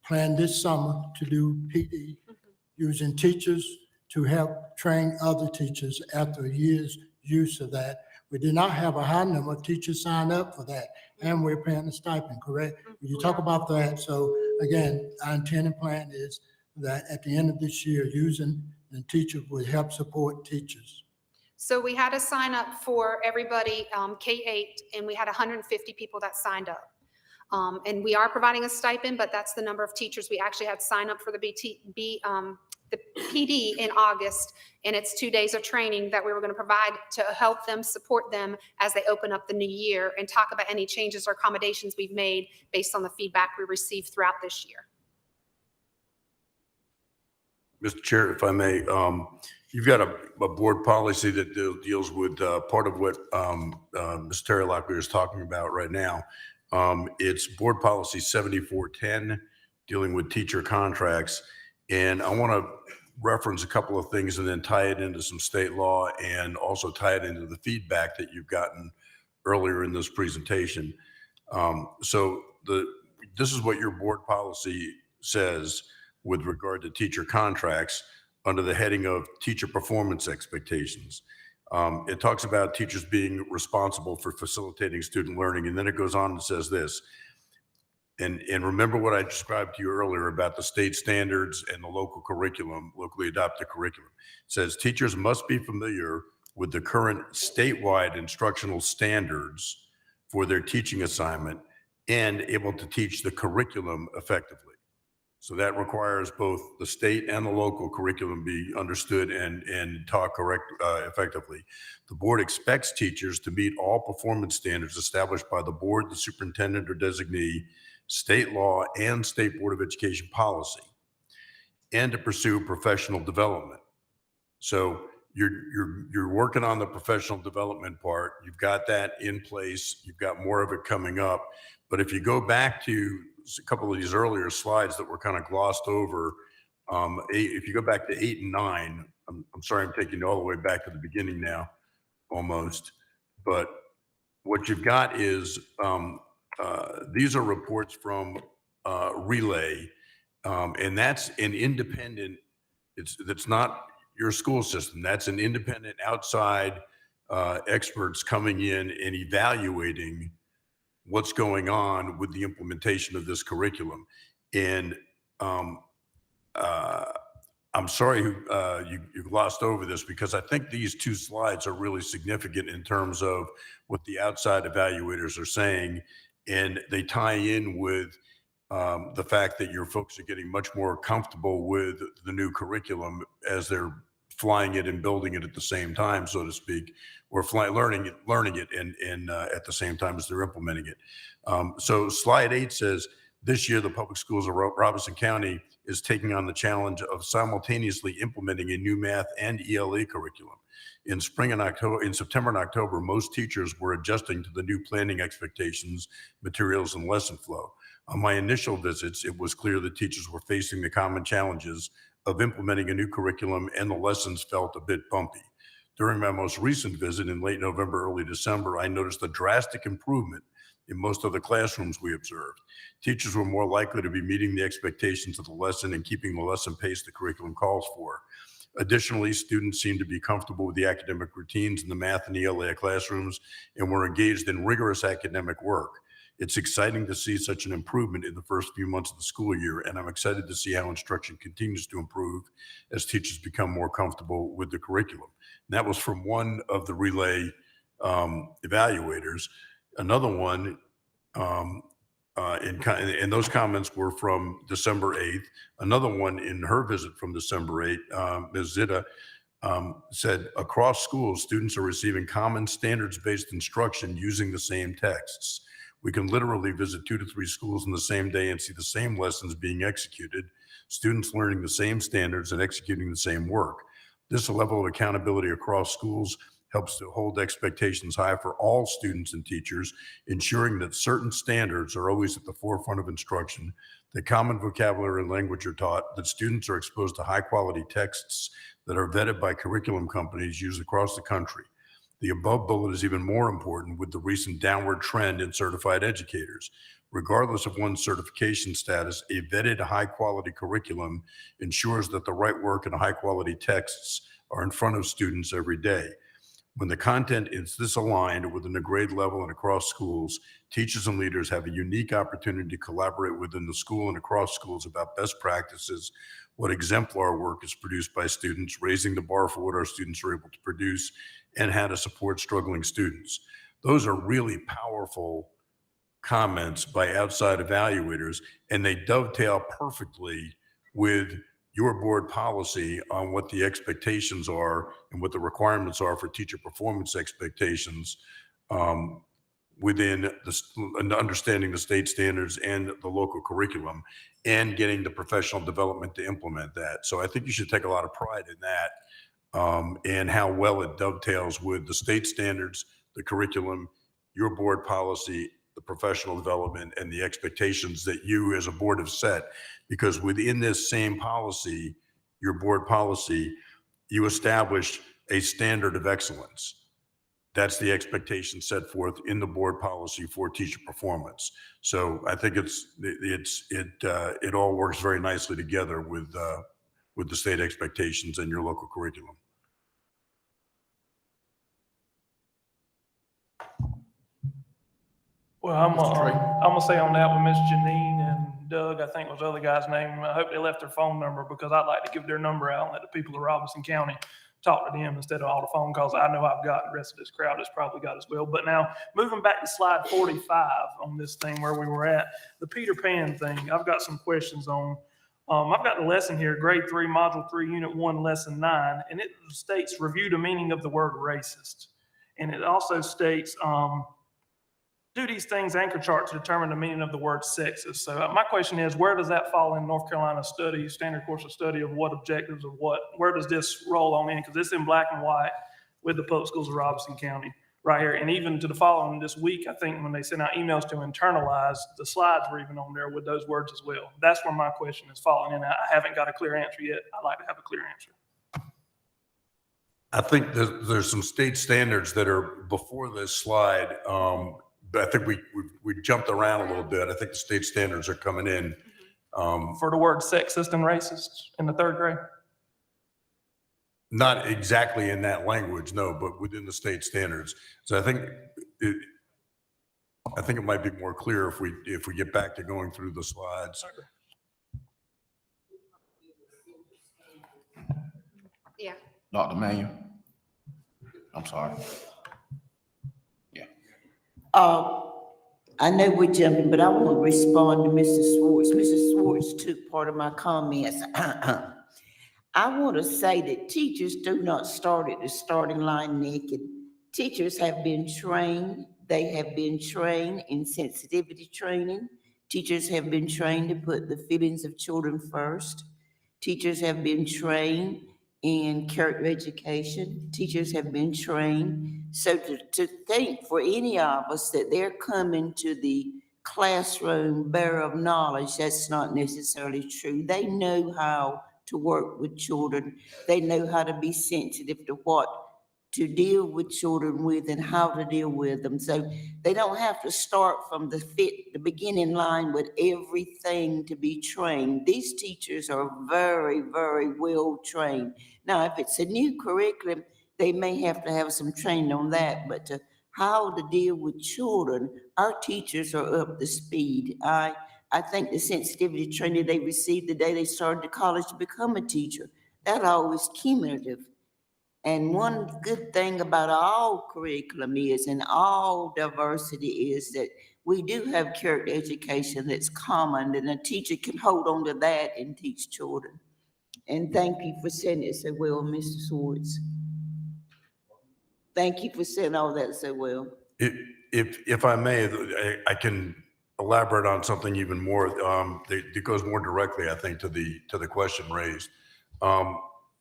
B: planned this summer to do PD using teachers to help train other teachers after a year's use of that. We did not have a high number of teachers sign up for that, and we're paying a stipend, correct? You talk about that. So again, our intent and plan is that at the end of this year, using the teachers will help support teachers.
C: So we had a sign up for everybody, K-8, and we had 150 people that signed up. And we are providing a stipend, but that's the number of teachers we actually had sign up for the PD in August, and it's 2 days of training that we were going to provide to help them, support them as they open up the new year and talk about any changes or accommodations we've made based on the feedback we received throughout this year.
J: Mr. Chair, if I may, you've got a board policy that deals with part of what Ms. Terry Locklear is talking about right now. It's board policy 7410, dealing with teacher contracts. And I want to reference a couple of things and then tie it into some state law and also tie it into the feedback that you've gotten earlier in this presentation. This is what your board policy says with regard to teacher contracts under the heading of teacher performance expectations. It talks about teachers being responsible for facilitating student learning, and then it goes on and says this. And remember what I described to you earlier about the state standards and the local curriculum, locally adopted curriculum. It says teachers must be familiar with the current statewide instructional standards for their teaching assignment and able to teach the curriculum effectively. So that requires both the state and the local curriculum be understood and taught effectively. The board expects teachers to meet all performance standards established by the board, the superintendent or designee, state law, and state Board of Education policy, and to pursue professional development. So you're working on the professional development part. You've got that in place. You've got more of it coming up. But if you go back to a couple of these earlier slides that were kind of glossed over, if you go back to 8 and 9, I'm sorry, I'm taking you all the way back to the beginning now, almost. But what you've got is these are reports from Relay, and that's an independent, that's not your school system. That's an independent outside experts coming in and evaluating what's going on with the implementation of this curriculum. And I'm sorry you glossed over this, because I think these two slides are really significant in terms of what the outside evaluators are saying. And they tie in with the fact that your folks are getting much more comfortable with the new curriculum as they're flying it and building it at the same time, so to speak, or learning it and at the same time as they're implementing it. So slide 8 says, this year, the public schools of Robeson County is taking on the challenge of simultaneously implementing a new math and ELA curriculum. In September and October, most teachers were adjusting to the new planning expectations, materials, and lesson flow. On my initial visits, it was clear that teachers were facing the common challenges of implementing a new curriculum, and the lessons felt a bit bumpy. During my most recent visit in late November, early December, I noticed a drastic improvement in most of the classrooms we observed. Teachers were more likely to be meeting the expectations of the lesson and keeping the lesson pace the curriculum calls for. Additionally, students seemed to be comfortable with the academic routines in the math and ELA classrooms and were engaged in rigorous academic work. It's exciting to see such an improvement in the first few months of the school year, and I'm excited to see how instruction continues to improve as teachers become more comfortable with the curriculum. And that was from one of the Relay evaluators. Another one, and those comments were from December 8th. Another one in her visit from December 8th, Ms. Zita said, across schools, students are receiving common standards-based instruction using the same texts. We can literally visit 2 to 3 schools in the same day and see the same lessons being executed, students learning the same standards and executing the same work. This level of accountability across schools helps to hold expectations high for all students and teachers, ensuring that certain standards are always at the forefront of instruction, that common vocabulary and language are taught, that students are exposed to high-quality texts that are vetted by curriculum companies used across the country. The above bullet is even more important with the recent downward trend in certified educators. Regardless of one's certification status, a vetted high-quality curriculum ensures that the right work and high-quality texts are in front of students every day. When the content is this aligned within the grade level and across schools, teachers and leaders have a unique opportunity to collaborate within the school and across schools about best practices, what exemplar work is produced by students, raising the bar for what our students are able to produce, and how to support struggling students. Those are really powerful comments by outside evaluators, and they dovetail perfectly with your board policy on what the expectations are and what the requirements are for teacher performance expectations within understanding the state standards and the local curriculum and getting the professional development to implement that. So I think you should take a lot of pride in that and how well it dovetails with the state standards, the curriculum, your board policy, the professional development, and the expectations that you as a board have set. Because within this same policy, your board policy, you establish a standard of excellence. That's the expectation set forth in the board policy for teacher performance. So I think it all works very nicely together with the state expectations and your local curriculum.
D: Well, I'm
A: Mr. Trey.
D: gonna say on that with Miss Janine and Doug, I think was the other guy's name. I hope they left their phone number because I'd like to give their number out and let the people of Robeson County talk to them instead of all the phone calls I know I've got. The rest of this crowd has probably got as well. But now moving back to slide 45 on this thing where we were at, the Peter Pan thing, I've got some questions on. I've got the lesson here, grade 3, module 3, unit 1, lesson 9, and it states review the meaning of the word racist. And it also states, do these things anchor chart to determine the meaning of the word sexist. So my question is, where does that fall in North Carolina study, standard course of study of what objectives of what, where does this roll on in? Because it's in black and white with the public schools of Robeson County right here. And even to the following this week, I think when they sent out emails to internalize, the slides were even on there with those words as well. That's where my question is falling in. I haven't got a clear answer yet. I'd like to have a clear answer.
J: I think there's some state standards that are before this slide. But I think we jumped around a little bit. I think the state standards are coming in.
D: For the word sexist and racist in the 3rd grade?
J: Not exactly in that language, no, but within the state standards. So I think it might be more clear if we get back to going through the slides.
C: Yeah.
A: Dr. Manuel. I'm sorry.
M: I know we're jumping, but I want to respond to Mrs. Swartz. Mrs. Swartz took part of my comments. I want to say that teachers do not start at the starting line naked. Teachers have been trained. They have been trained in sensitivity training. Teachers have been trained to put the feelings of children first. Teachers have been trained in character education. Teachers have been trained. So to think for any of us that they're coming to the classroom bare of knowledge, that's not necessarily true. They know how to work with children. They know how to be sensitive to what to deal with children with and how to deal with them. So they don't have to start from the beginning line with everything to be trained. These teachers are very, very well trained. Now, if it's a new curriculum, they may have to have some training on that, but how to deal with children, our teachers are up to speed. I think the sensitivity training they received the day they started to college to become a teacher, that always cumulative. And one good thing about all curriculum is, and all diversity is, that we do have character education that's common, and a teacher can hold on to that and teach children. And thank you for saying it so well, Mr. Swartz. Thank you for saying all that so well.
J: If I may, I can elaborate on something even more. That goes more directly, I think, to the question raised.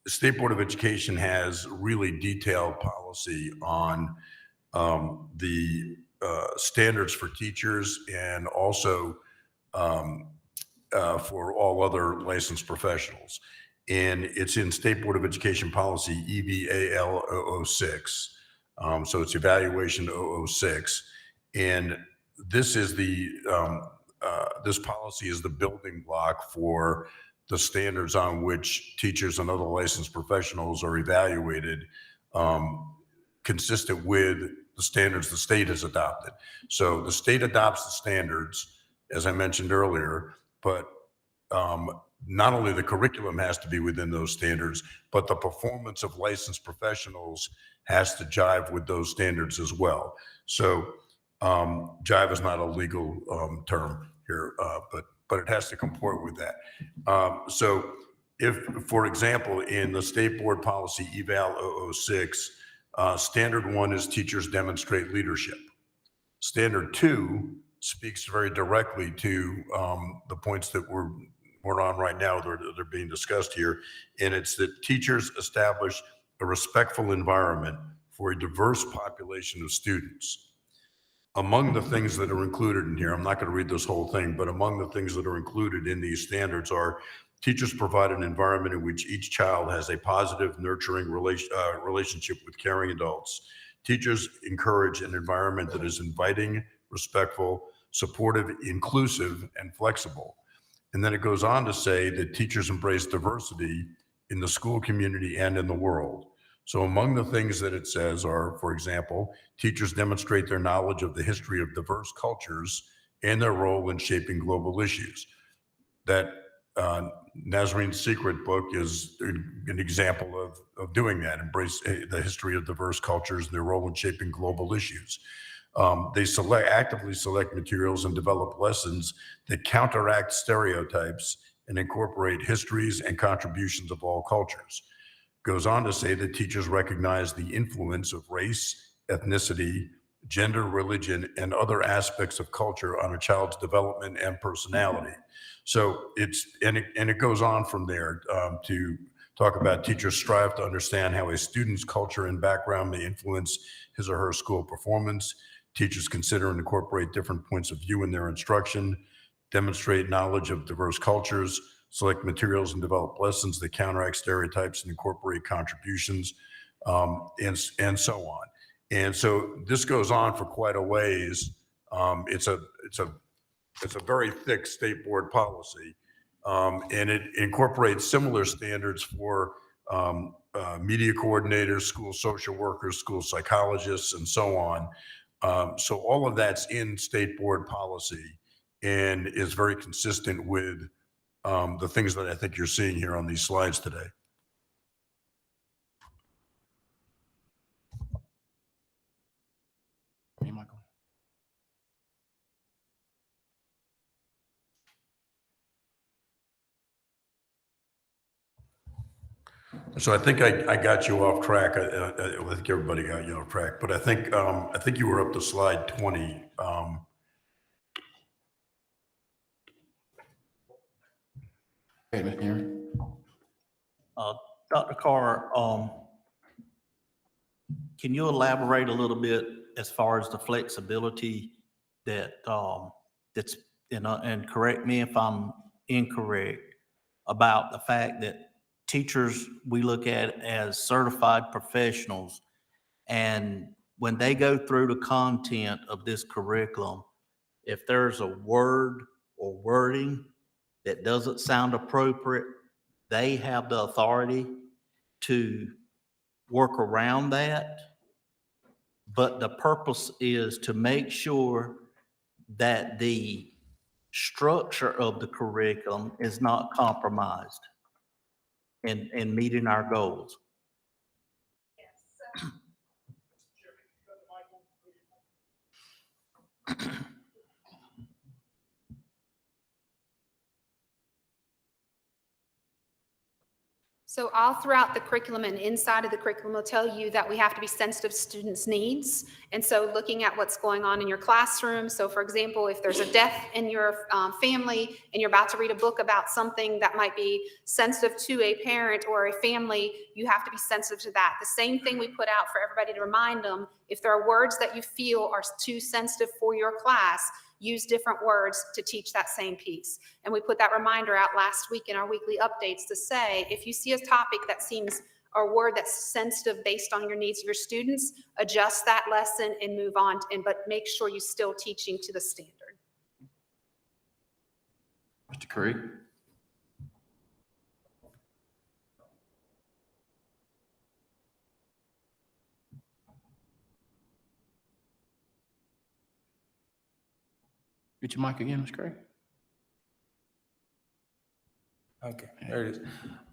J: the State Board of Education has really detailed policy on the standards for teachers and also for all other licensed professionals. And it's in State Board of Education Policy EVAL 006. So it's evaluation 006. And this is this policy is the building block for the standards on which teachers and other licensed professionals are evaluated, consistent with the standards the state has adopted. So the state adopts the standards, as I mentioned earlier, but not only the curriculum has to be within those standards, but the performance of licensed professionals has to jive with those standards as well. So jive is not a legal term here, but it has to comport with that. So if, for example, in the State Board Policy Eval 006, Standard 1 is teachers demonstrate leadership. Standard 2 speaks very directly to the points that we're on right now, they're being discussed here, and it's that teachers establish a respectful environment for a diverse population of students. Among the things that are included in here, I'm not going to read this whole thing, but among the things that are included in these standards are teachers provide an environment in which each child has a positive, nurturing relationship with caring adults. Teachers encourage an environment that is inviting, respectful, supportive, inclusive, and flexible. And then it goes on to say that teachers embrace diversity in the school community and in the world. So among the things that it says are, for example, teachers demonstrate their knowledge of the history of diverse cultures and their role in shaping global issues. That Nazarene's Secret book is an example of doing that, embrace the history of diverse cultures and their role in shaping global issues. They actively select materials and develop lessons that counteract stereotypes and incorporate histories and contributions of all cultures. Goes on to say that teachers recognize the influence of race, ethnicity, gender, religion, and other aspects of culture on a child's development and personality. So it goes on from there to talk about teachers strive to understand how a student's culture and background may influence his or her school performance. Teachers consider and incorporate different points of view in their instruction, demonstrate knowledge of diverse cultures, select materials and develop lessons that counteract stereotypes and incorporate contributions, and so on. And so this goes on for quite a ways. It's a very thick state board policy, and it incorporates similar standards for media coordinators, school social workers, school psychologists, and so on. So all of that's in state board policy and is very consistent with the things that I think you're seeing here on these slides today.
A: Hey, Michael.
J: So I think I got you off track. I think everybody got you off track, but I think you were up to slide 20.
A: Hey, Mr. Henry.
K: Dr. Carr, can you elaborate a little bit as far as the flexibility that that's, and correct me if I'm incorrect, about the fact that teachers, we look at as certified professionals, and when they go through the content of this curriculum, if there's a word or wording that doesn't sound appropriate, they have the authority to work around that. But the purpose is to make sure that the structure of the curriculum is not compromised in meeting our goals.
C: So all throughout the curriculum and inside of the curriculum will tell you that we have to be sensitive to students' needs. And so looking at what's going on in your classroom. So for example, if there's a death in your family and you're about to read a book about something that might be sensitive to a parent or a family, you have to be sensitive to that. The same thing we put out for everybody to remind them, if there are words that you feel are too sensitive for your class, use different words to teach that same piece. And we put that reminder out last week in our weekly updates to say, if you see a topic that seems, or a word that's sensitive based on your needs of your students, adjust that lesson and move on, but make sure you're still teaching to the standard.
A: Mr. Curry? Get your mic again, Mr. Curry.
G: Okay, there it is.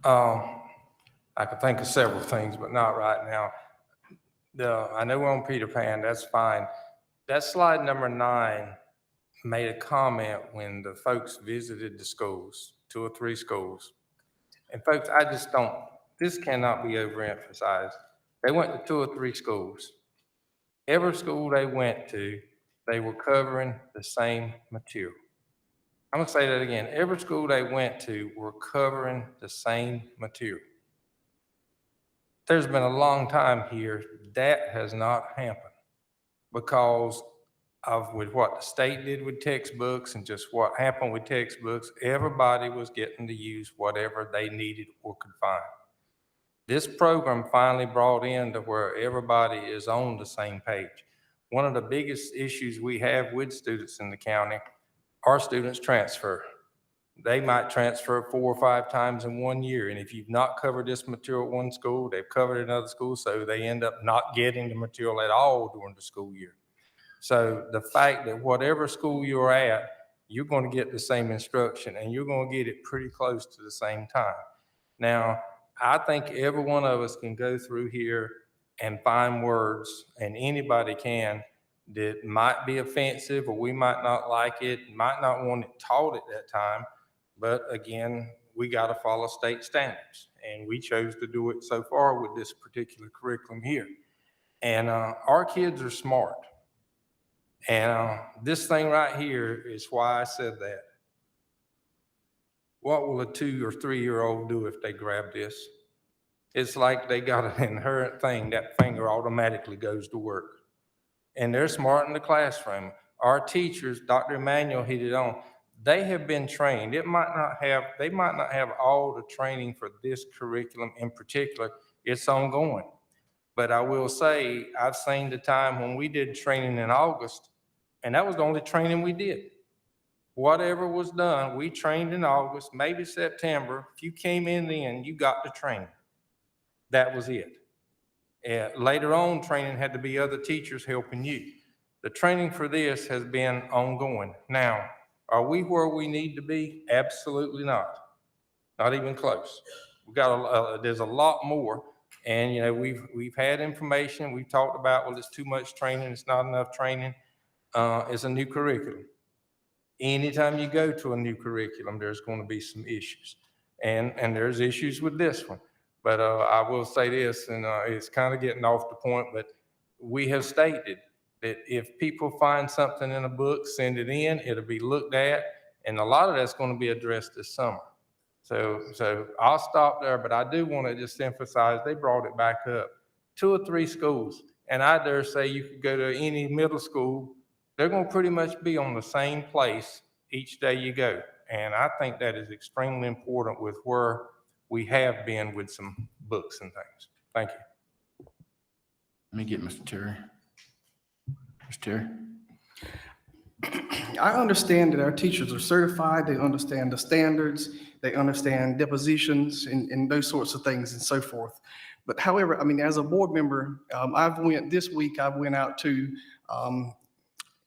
G: I could think of several things, but not right now. I know we're on Peter Pan, that's fine. That slide number 9 made a comment when the folks visited the schools, 2 or 3 schools. And folks, I just don't, this cannot be overemphasized. They went to 2 or 3 schools. Every school they went to, they were covering the same material. I'm gonna say that again. Every school they went to were covering the same material. There's been a long time here that has not happened because of with what the state did with textbooks and just what happened with textbooks. Everybody was getting to use whatever they needed or could find. This program finally brought in to where everybody is on the same page. One of the biggest issues we have with students in the county, our students transfer. They might transfer 4 or 5 times in 1 year. And if you've not covered this material at one school, they've covered it in another school, so they end up not getting the material at all during the school year. So the fact that whatever school you're at, you're going to get the same instruction and you're going to get it pretty close to the same time. Now, I think every one of us can go through here and find words, and anybody can, that might be offensive or we might not like it, might not want it taught at that time. But again, we got to follow state standards, and we chose to do it so far with this particular curriculum here. And our kids are smart. And this thing right here is why I said that. What will a 2 or 3-year-old do if they grab this? It's like they got an inherent thing, that finger automatically goes to work. And they're smart in the classroom. Our teachers, Dr. Emanuel hit it on, they have been trained. They might not have all the training for this curriculum in particular. It's ongoing. But I will say, I've seen the time when we did training in August, and that was the only training we did. Whatever was done, we trained in August, maybe September. If you came in then, you got the training. That was it. Later on, training had to be other teachers helping you. The training for this has been ongoing. Now, are we where we need to be? Absolutely not. Not even close. We got there's a lot more, and you know we've had information. We've talked about, well, it's too much training. It's not enough training. It's a new curriculum. Anytime you go to a new curriculum, there's going to be some issues, and there's issues with this one. But I will say this, and it's kind of getting off the point, but we have stated that if people find something in a book, send it in, it'll be looked at, and a lot of that's going to be addressed this summer. So I'll stop there, but I do want to just emphasize, they brought it back up. 2 or 3 schools, and I dare say you could go to any middle school, they're going to pretty much be on the same place each day you go. And I think that is extremely important with where we have been with some books and things. Thank you.
A: Let me get Mr. Terry. Mr. Terry?
E: I understand that our teachers are certified, they understand the standards, they understand depositions and those sorts of things and so forth. But however, I mean, as a board member, this week I went out to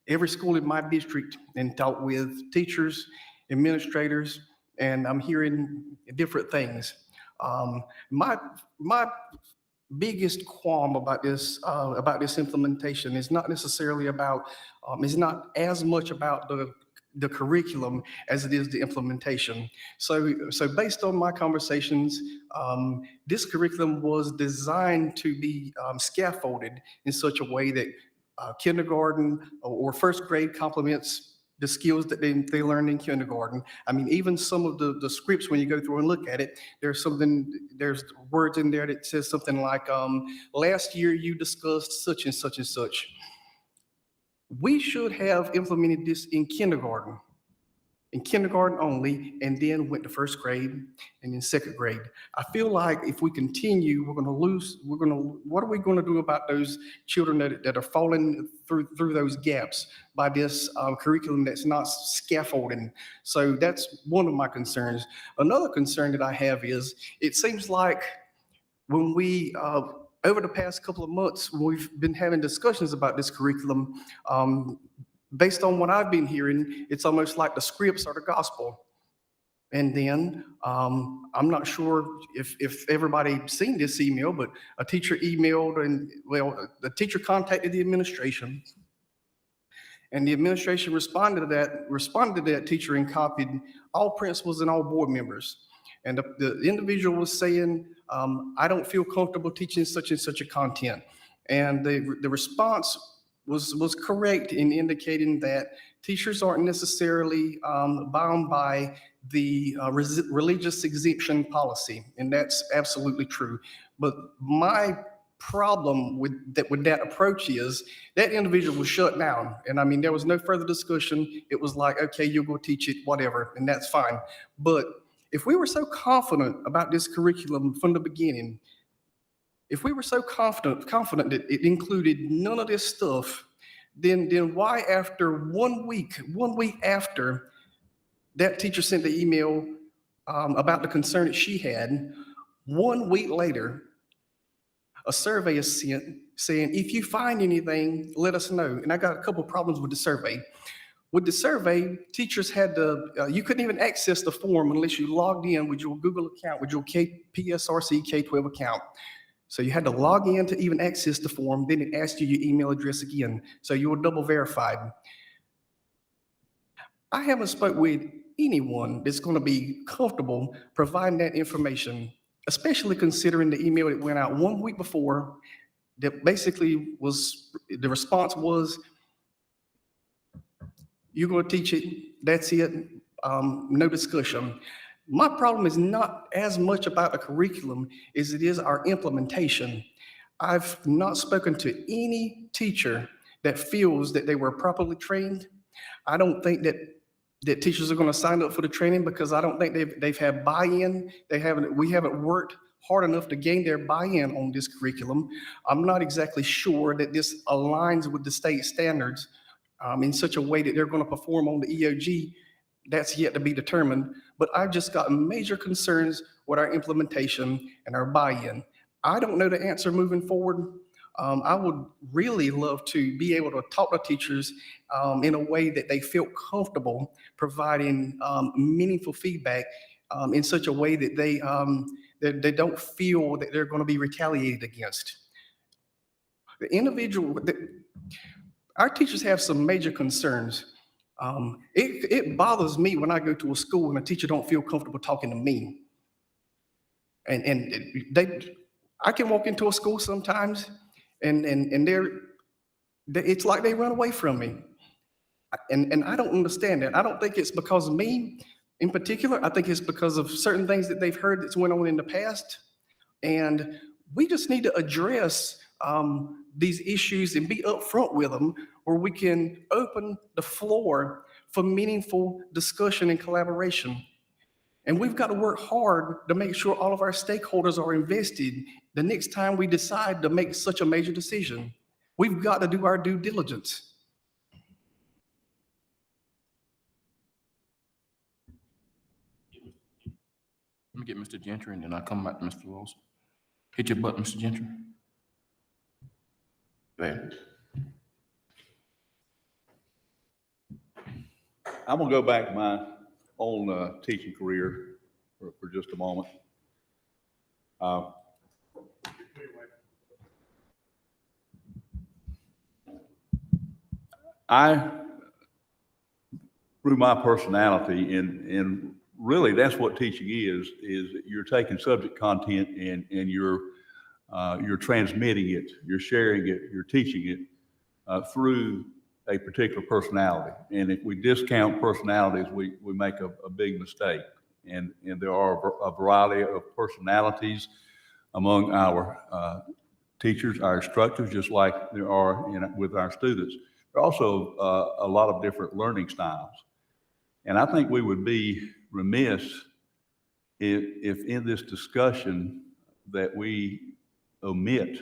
E: every school in my district and talked with teachers, administrators, and I'm hearing different things. My biggest qualm about this implementation is not necessarily about, is not as much about the curriculum as it is the implementation. So based on my conversations, this curriculum was designed to be scaffolded in such a way that kindergarten or first grade complements the skills that they learned in kindergarten. I mean, even some of the scripts, when you go through and look at it, there's words in there that says something like, last year you discussed such and such and such. We should have implemented this in kindergarten only, and then went to first grade and then second grade. I feel like if we continue, what are we gonna do about those children that are falling through those gaps by this curriculum that's not scaffolding? So that's one of my concerns. Another concern that I have is, it seems like when we, over the past couple of months, we've been having discussions about this curriculum, based on what I've been hearing, it's almost like the scripts are the gospel. And then, I'm not sure if everybody's seen this email, but a teacher emailed the teacher contacted the administration, and the administration responded to that teacher and copied all principals and all board members. And the individual was saying, I don't feel comfortable teaching such and such a content. And the response was correct in indicating that teachers aren't necessarily bound by the religious exemption policy, and that's absolutely true. But my problem with that approach is that individual was shut down, and I mean, there was no further discussion. It was like, okay, you'll go teach it, whatever, and that's fine. But if we were so confident about this curriculum from the beginning, if we were so confident that it included none of this stuff, then why after 1 week after that teacher sent the email about the concern that she had, 1 week later, a survey is sent saying, if you find anything, let us know. And I got a couple problems with the survey. With the survey, teachers had you couldn't even access the form unless you logged in with your Google account, with your PSRC K-12 account. So you had to log in to even access the form, then it asked you your email address again. So you were double verified. I haven't spoke with anyone that's gonna be comfortable providing that information, especially considering the email that went out 1 week before that basically the response was, you're gonna teach it, that's it, no discussion. My problem is not as much about the curriculum as it is our implementation. I've not spoken to any teacher that feels that they were properly trained. I don't think that teachers are gonna sign up for the training because I don't think they've had buy-in. We haven't worked hard enough to gain their buy-in on this curriculum. I'm not exactly sure that this aligns with the state standards in such a way that they're gonna perform on the EOG. That's yet to be determined, but I've just got major concerns with our implementation and our buy-in. I don't know the answer moving forward. I would really love to be able to talk to teachers in a way that they feel comfortable providing meaningful feedback in such a way that they don't feel that they're going to be retaliated against. Our teachers have some major concerns. It bothers me when I go to a school and a teacher don't feel comfortable talking to me. And I can walk into a school sometimes and it's like they run away from me. And I don't understand that. I don't think it's because of me in particular. I think it's because of certain things that they've heard that's went on in the past. And we just need to address these issues and be upfront with them, where we can open the floor for meaningful discussion and collaboration. And we've got to work hard to make sure all of our stakeholders are invested the next time we decide to make such a major decision. We've got to do our due diligence.
A: Let me get Mr. Gentry and then I'll come back to Mr. Wilson. Hit your button, Mr. Gentry. There.
N: I'm gonna go back to my own teaching career for just a moment. through my personality, and really that's what teaching is you're taking subject content and you're transmitting it, you're sharing it, you're teaching it through a particular personality. And if we discount personalities, we make a big mistake. And there are a variety of personalities among our teachers, our instructors, just like there are with our students. There are also a lot of different learning styles. And I think we would be remiss if in this discussion that we omit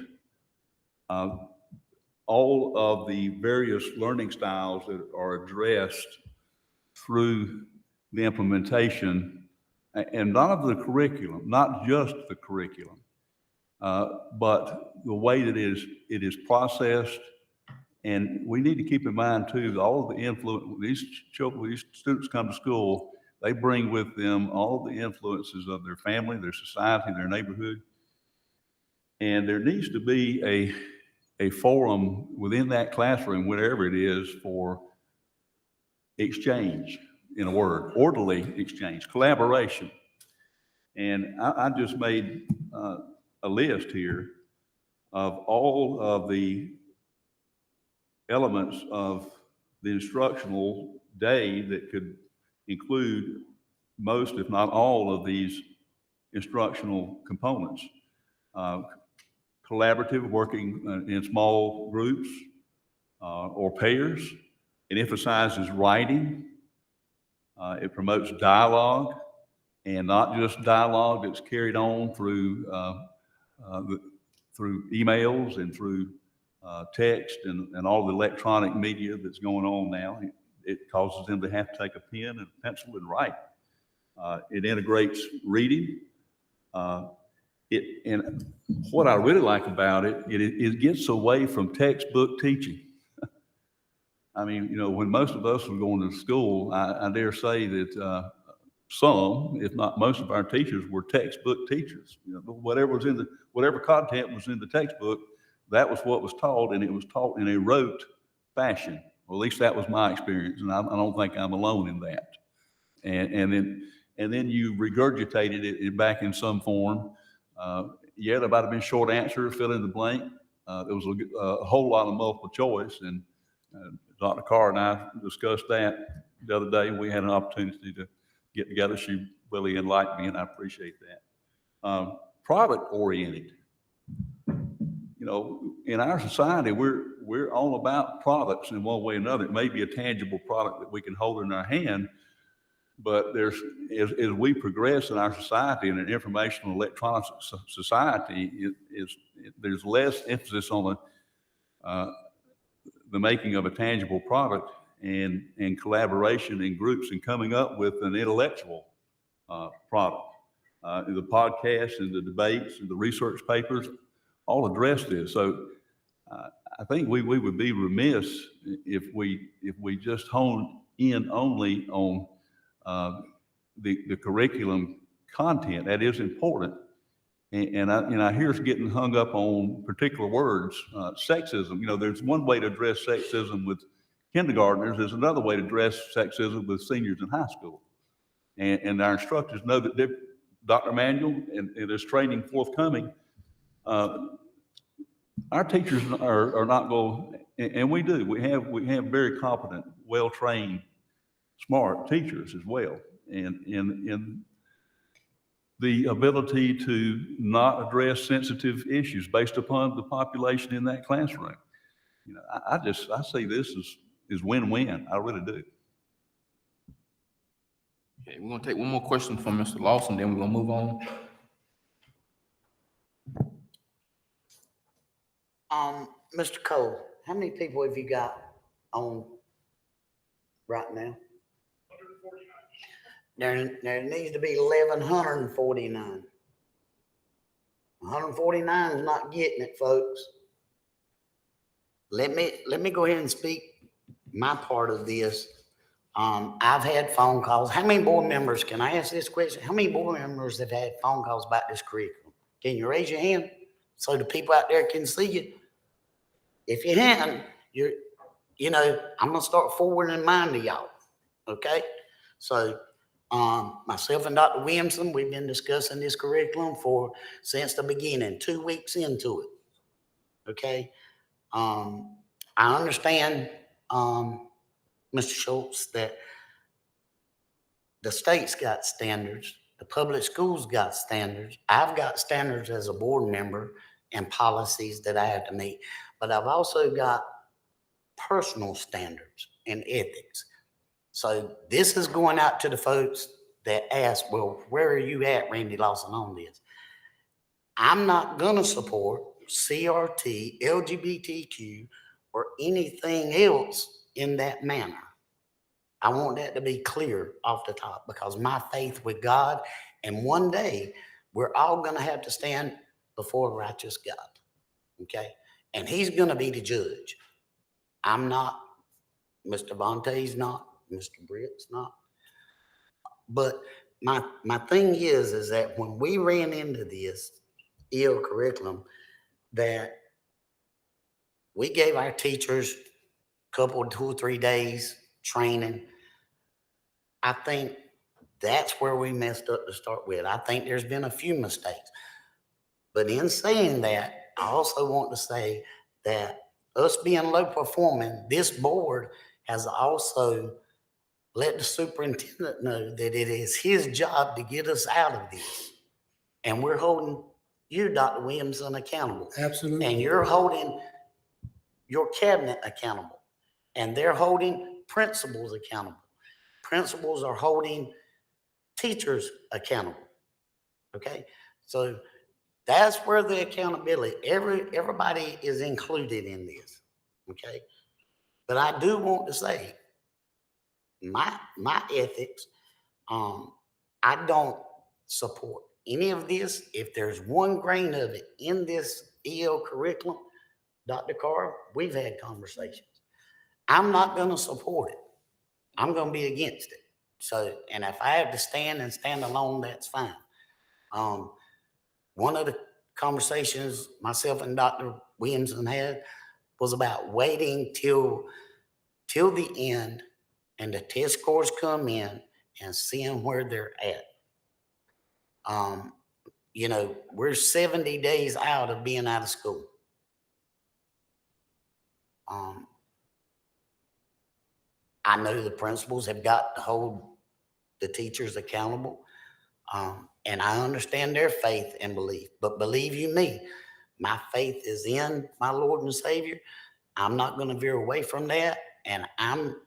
N: all of the various learning styles that are addressed through the implementation, and not of the curriculum, not just the curriculum, but the way that it is processed. And we need to keep in mind too, that all of the influence, these students come to school, they bring with them all the influences of their family, their society, their neighborhood. And there needs to be a forum within that classroom, whatever it is, for exchange, in a word, orderly exchange, collaboration. And I just made a list here of all of the elements of the instructional day that could include most, if not all, of these instructional components. Collaborative, working in small groups or pairs. It emphasizes writing. It promotes dialogue, and not just dialogue that's carried on through emails and through text and all the electronic media that's going on now. It causes them to have to take a pen and a pencil and write. It integrates reading. And what I really like about it, it gets away from textbook teaching. I mean, you know, when most of us were going to school, I dare say that some, if not most of our teachers, were textbook teachers. You know, whatever content was in the textbook, that was what was taught, and it was taught in a rote fashion. Well, at least that was my experience, and I don't think I'm alone in that. And then you regurgitated it back in some form. Yeah, there might have been short answers, fill in the blank. There was a whole lot of multiple choice, and Dr. Carr and I discussed that the other day. We had an opportunity to get together. She really enlightened me, and I appreciate that. Product-oriented. You know, in our society, we're all about products in one way or another. It may be a tangible product that we can hold in our hand, but as we progress in our society, in an informational electronic society, there's less emphasis on the making of a tangible product and collaboration in groups and coming up with an intellectual product. The podcasts and the debates and the research papers all address this. So I think we would be remiss if we just hone in only on the curriculum content. That is important. And I hear us getting hung up on particular words. Sexism, you know, there's one way to address sexism with kindergartners. There's another way to address sexism with seniors in high school. And our instructors know that Dr. Manuel, and there's training forthcoming. Our teachers are not going, and we do. We have very competent, well-trained, smart teachers as well. And the ability to not address sensitive issues based upon the population in that classroom. You know, I see this as win-win. I really do.
A: Okay, we're gonna take one more question from Mr. Lawson, then we're gonna move on.
O: Mr. Cole, how many people have you got on right now? 149. There needs to be 1,149. 149 is not getting it, folks. Let me go ahead and speak my part of this. I've had phone calls. How many board members, can I ask this question? How many board members have had phone calls about this curriculum? Can you raise your hand so the people out there can see you? If you haven't, I'm gonna start forwarding mine to y'all. Okay? So, myself and Dr. Williamson, we've been discussing this curriculum since the beginning, 2 weeks into it. Okay? I understand, Mr. Schultz, that the state's got standards, the public schools got standards. I've got standards as a board member and policies that I have to meet, but I've also got personal standards and ethics. So this is going out to the folks that ask, well, where are you at, Randy Lawson, on this? I'm not gonna support CRT, LGBTQ, or anything else in that manner. I want that to be clear off the top, because my faith with God, and one day we're all gonna have to stand before a righteous God, okay? And he's gonna be the judge. I'm not, Mr. Vontae's not, Mr. Britt's not. But my thing is that when we ran into this EO curriculum, that we gave our teachers a couple, 2 or 3 days training. I think that's where we messed up to start with. I think there's been a few mistakes. But in saying that, I also want to say that us being low performing, this board has also let the superintendent know that it is his job to get us out of this. And we're holding you, Dr. Williamson, accountable.
B: Absolutely.
O: And you're holding your cabinet accountable. And they're holding principals accountable. Principals are holding teachers accountable. Okay? So that's where the accountability, everybody is included in this. Okay? But I do want to say, my ethics, I don't support any of this. If there's one grain of it in this EO curriculum, Dr. Carr, we've had conversations. I'm not going to support it. I'm going to be against it. So, and if I have to stand alone, that's fine. One of the conversations myself and Dr. Williamson had was about waiting till the end and the test scores come in and seeing where they're at. You know, we're 70 days out of being out of school. I know the principals have got to hold the teachers accountable. And I understand their faith and belief, but believe you me, my faith is in my Lord and Savior. I'm not going to veer away from that. And I'm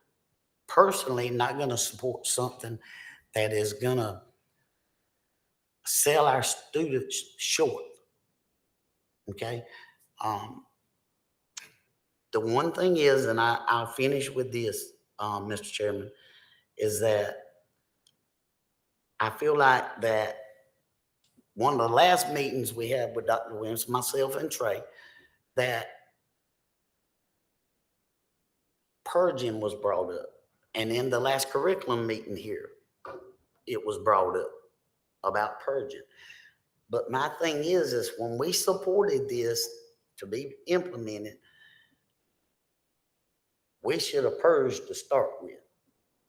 O: personally not going to support something that is going to sell our students short. Okay. The one thing is, and I'll finish with this, Mr. Chairman, is that I feel like that one of the last meetings we had with Dr. Williams, myself and Trey, that purging was brought up. And in the last curriculum meeting here, it was brought up about purging. But my thing is when we supported this to be implemented, we should have purged to start with,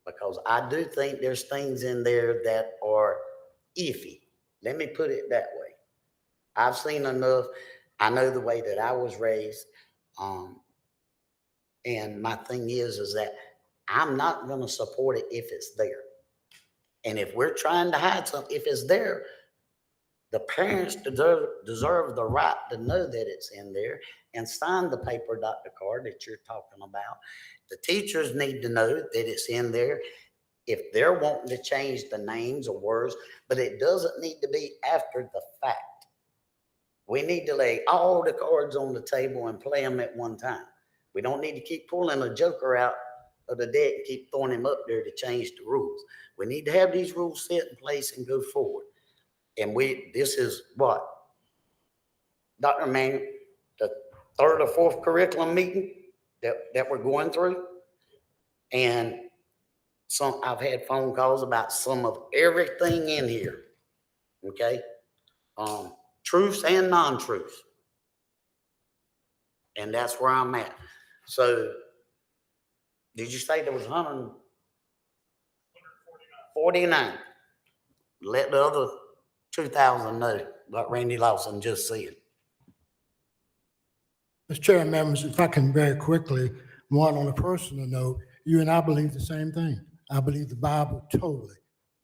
O: because I do think there's things in there that are iffy. Let me put it that way. I've seen enough. I know the way that I was raised. And my thing is that I'm not going to support it if it's there. And if we're trying to hide something, if it's there, the parents deserve the right to know that it's in there and sign the paper, Dr. Carr, that you're talking about. The teachers need to know that it's in there if they're wanting to change the names or words, but it doesn't need to be after the fact. We need to lay all the cards on the table and play them at one time. We don't need to keep pulling a joker out of the deck and keep throwing him up there to change the rules. We need to have these rules set in place and go forward. And this is what, Dr. Manning, the 3rd or 4th curriculum meeting that we're going through. And I've had phone calls about some of everything in here. Okay. Truths and non-truths. And that's where I'm at. So did you say there was 100? 49. Let the other 2,000 know what Randy Lawson just said.
B: Mr. Chair and members, if I can very quickly, one on a personal note, you and I believe the same thing. I believe the Bible totally,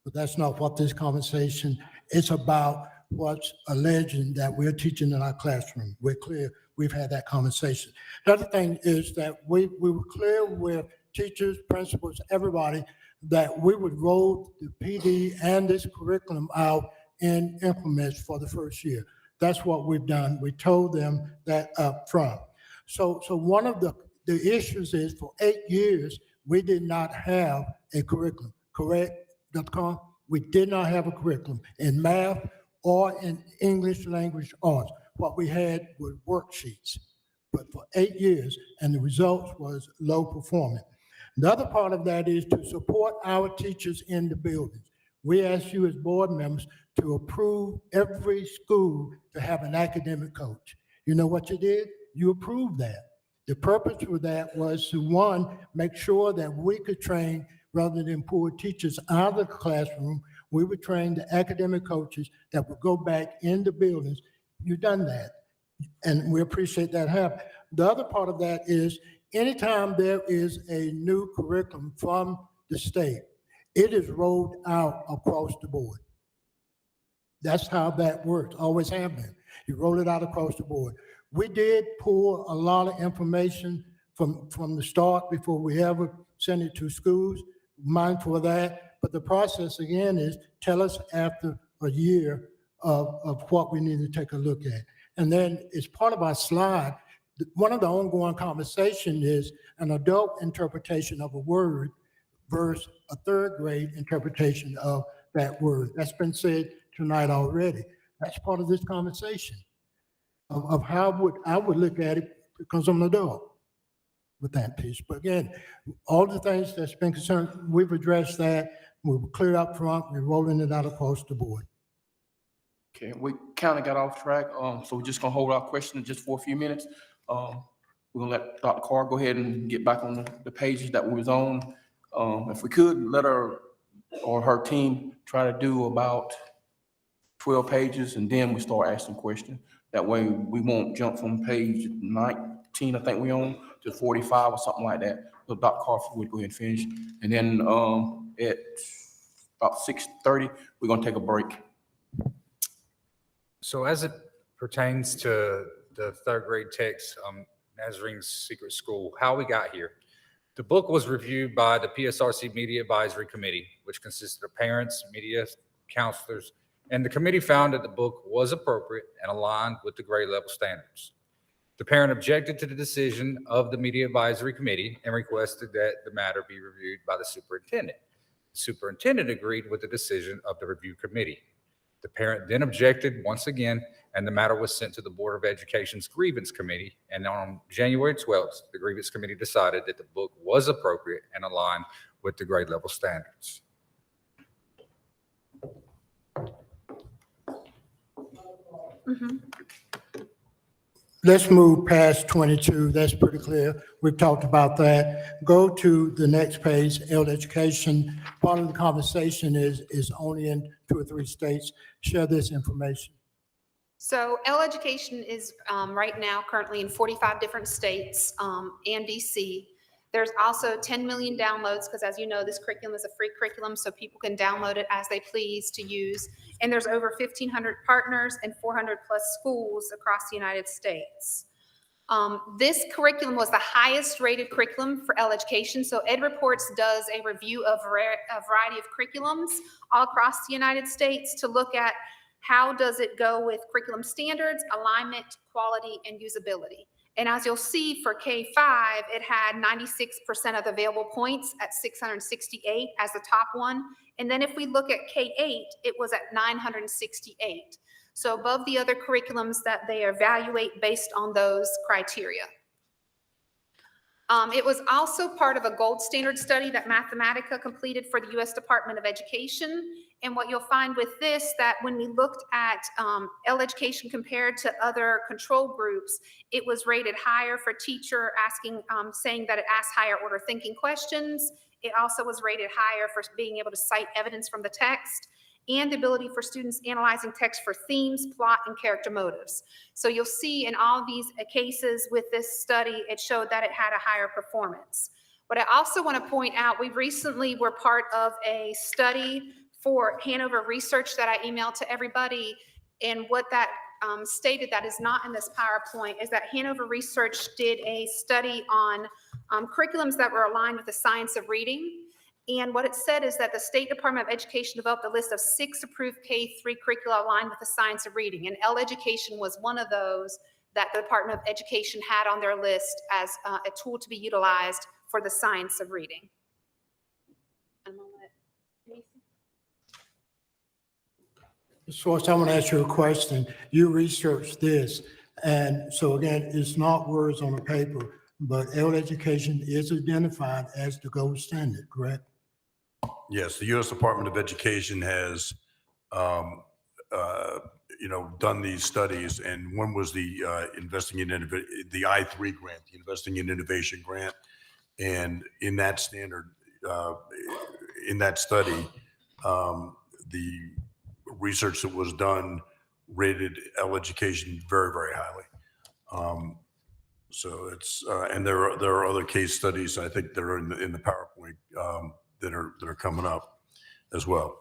B: but that's not what this conversation is about. What's alleged that we're teaching in our classroom. We're clear, we've had that conversation. The other thing is that we were clear with teachers, principals, everybody, that we would roll the PD and this curriculum out in increments for the first year. That's what we've done. We told them that up front. So one of the issues is for 8 years, we did not have a curriculum, correct, Dr. Carr? We did not have a curriculum in math or in English language arts. What we had were worksheets, but for 8 years, and the results was low performing. The other part of that is to support our teachers in the buildings. We ask you as board members to approve every school to have an academic coach. You know what you did? You approved that. The purpose for that was to, one, make sure that we could train, rather than pull teachers out of the classroom, we would train the academic coaches that would go back in the buildings. You've done that, and we appreciate that happening. The other part of that is anytime there is a new curriculum from the state, it is rolled out across the board. That's how that works, always have been. You roll it out across the board. We did pull a lot of information from the start before we ever send it to schools, mindful of that. But the process again is tell us after a year of what we need to take a look at. And then as part of our slide, one of the ongoing conversations is an adult interpretation of a word versus a third grade interpretation of that word. That's been said tonight already. That's part of this conversation of how I would look at it because I'm an adult with that piece. But again, all the things that's been concerned, we've addressed that. We're clear up front. We're rolling it out across the board.
A: Okay, we kind of got off track, so we're just gonna hold our questions just for a few minutes. We're gonna let Dr. Carr go ahead and get back on the pages that we was on. If we could, let her or her team try to do about 12 pages, and then we start asking questions. That way, we won't jump from page 19, I think we on, to 45 or something like that. So Dr. Carr would go ahead and finish. And then at about 6:30, we're gonna take a break.
I: So as it pertains to the third grade text, Nazarene's Secret School, how we got here. The book was reviewed by the PSRC Media Advisory Committee, which consisted of parents, media, counselors, and the committee found that the book was appropriate and aligned with the grade level standards. The parent objected to the decision of the Media Advisory Committee and requested that the matter be reviewed by the superintendent. The superintendent agreed with the decision of the review committee. The parent then objected once again, and the matter was sent to the Board of Education's Grievance Committee. And on January 12th, the Grievance Committee decided that the book was appropriate and aligned with the grade level standards.
B: Let's move past 22. That's pretty clear. We've talked about that. Go to the next page, L education. Part of the conversation is only in 2 or 3 states. Share this information.
C: So L Education is right now currently in 45 different states and DC. There's also 10 million downloads because, as you know, this curriculum is a free curriculum, so people can download it as they please to use. And there's over 1,500 partners and 400 plus schools across the United States. This curriculum was the highest rated curriculum for L Education. So Ed Reports does a review of a variety of curriculums all across the United States to look at how does it go with curriculum standards, alignment, quality, and usability. And as you'll see for K-5, it had 96% of the available points at 668 as the top one. And then if we look at K-8, it was at 968. So above the other curriculums that they evaluate based on those criteria. It was also part of a gold standard study that Mathematica completed for the U.S. Department of Education. And what you'll find with this, that when we looked at L-Education compared to other control groups, it was rated higher for teacher asking, saying that it asked higher order thinking questions. It also was rated higher for being able to cite evidence from the text and the ability for students analyzing text for themes, plot, and character motives. So you'll see in all these cases with this study, it showed that it had a higher performance. What I also want to point out, we recently were part of a study for Hanover Research that I emailed to everybody. And what that stated that is not in this PowerPoint is that Hanover Research did a study on curriculums that were aligned with the science of reading. And what it said is that the State Department of Education developed a list of 6 approved K-3 curricula aligned with the science of reading. And L-Education was one of those that the Department of Education had on their list as a tool to be utilized for the science of reading.
B: Ms. Schwartz, I want to ask you a question. You researched this, and so again, it's not words on a paper, but L-Education is identified as the gold standard, correct?
J: Yes, the U.S. Department of Education has, done these studies, and one was the investing in the I3 grant, the Investing in Innovation grant, and in that standard, in that study, the research that was done rated L-Education very, very highly. So it's and there are other case studies I think that are in the PowerPoint that are coming up as well.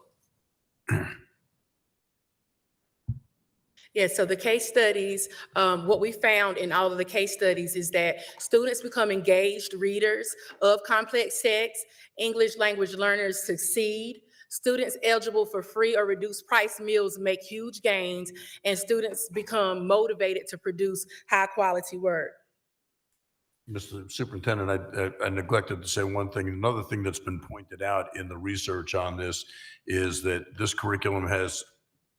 L: Yeah, so the case studies, what we found in all of the case studies is that students become engaged readers of complex text, English language learners succeed, students eligible for free or reduced price meals make huge gains, and students become motivated to produce high quality work.
J: Mr. Superintendent, I neglected to say one thing. Another thing that's been pointed out in the research on this is that this curriculum has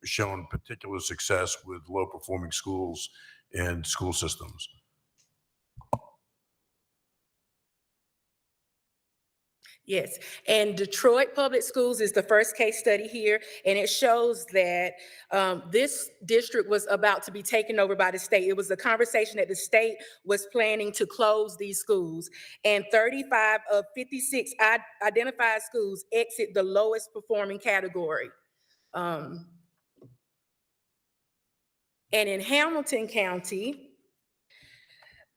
J: shown particular success with low-performing schools and school systems.
L: Yes, and Detroit Public Schools is the first case study here, and it shows that this district was about to be taken over by the state. It was a conversation that the state was planning to close these schools, and 35 of 56 identified schools exit the lowest performing category. And in Hamilton County,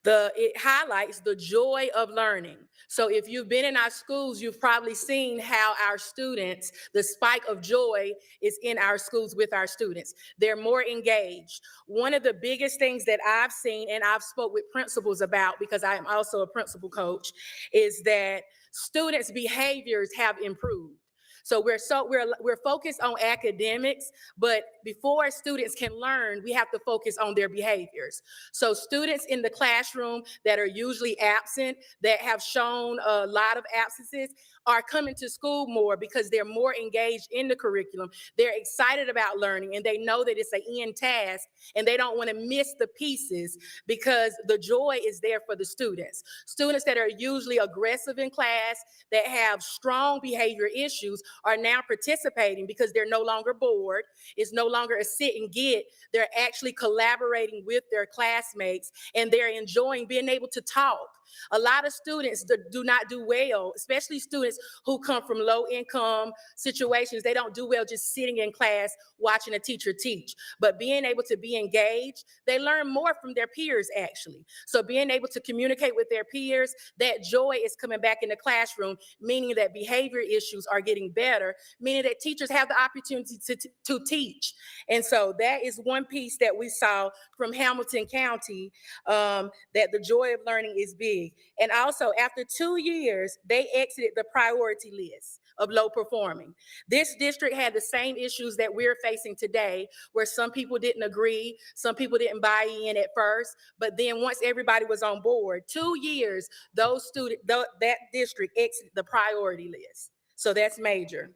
L: it highlights the joy of learning. So if you've been in our schools, you've probably seen how our students, the spike of joy is in our schools with our students. They're more engaged. One of the biggest things that I've seen, and I've spoke with principals about, because I am also a principal coach, is that students' behaviors have improved. So we're focused on academics, but before students can learn, we have to focus on their behaviors. So students in the classroom that are usually absent, that have shown a lot of absences, are coming to school more because they're more engaged in the curriculum. They're excited about learning, and they know that it's an end task, and they don't want to miss the pieces because the joy is there for the students. Students that are usually aggressive in class, that have strong behavior issues, are now participating because they're no longer bored. It's no longer a sit and get. They're actually collaborating with their classmates, and they're enjoying being able to talk. A lot of students do not do well, especially students who come from low income situations. They don't do well just sitting in class watching a teacher teach. But being able to be engaged, they learn more from their peers actually. So being able to communicate with their peers, that joy is coming back in the classroom, meaning that behavior issues are getting better, meaning that teachers have the opportunity to teach. And so that is one piece that we saw from Hamilton County, that the joy of learning is big. And also after 2 years, they exited the priority list of low performing. This district had the same issues that we're facing today, where some people didn't agree, some people didn't buy in at first, but then once everybody was on board, 2 years, that district exited the priority list. So that's major.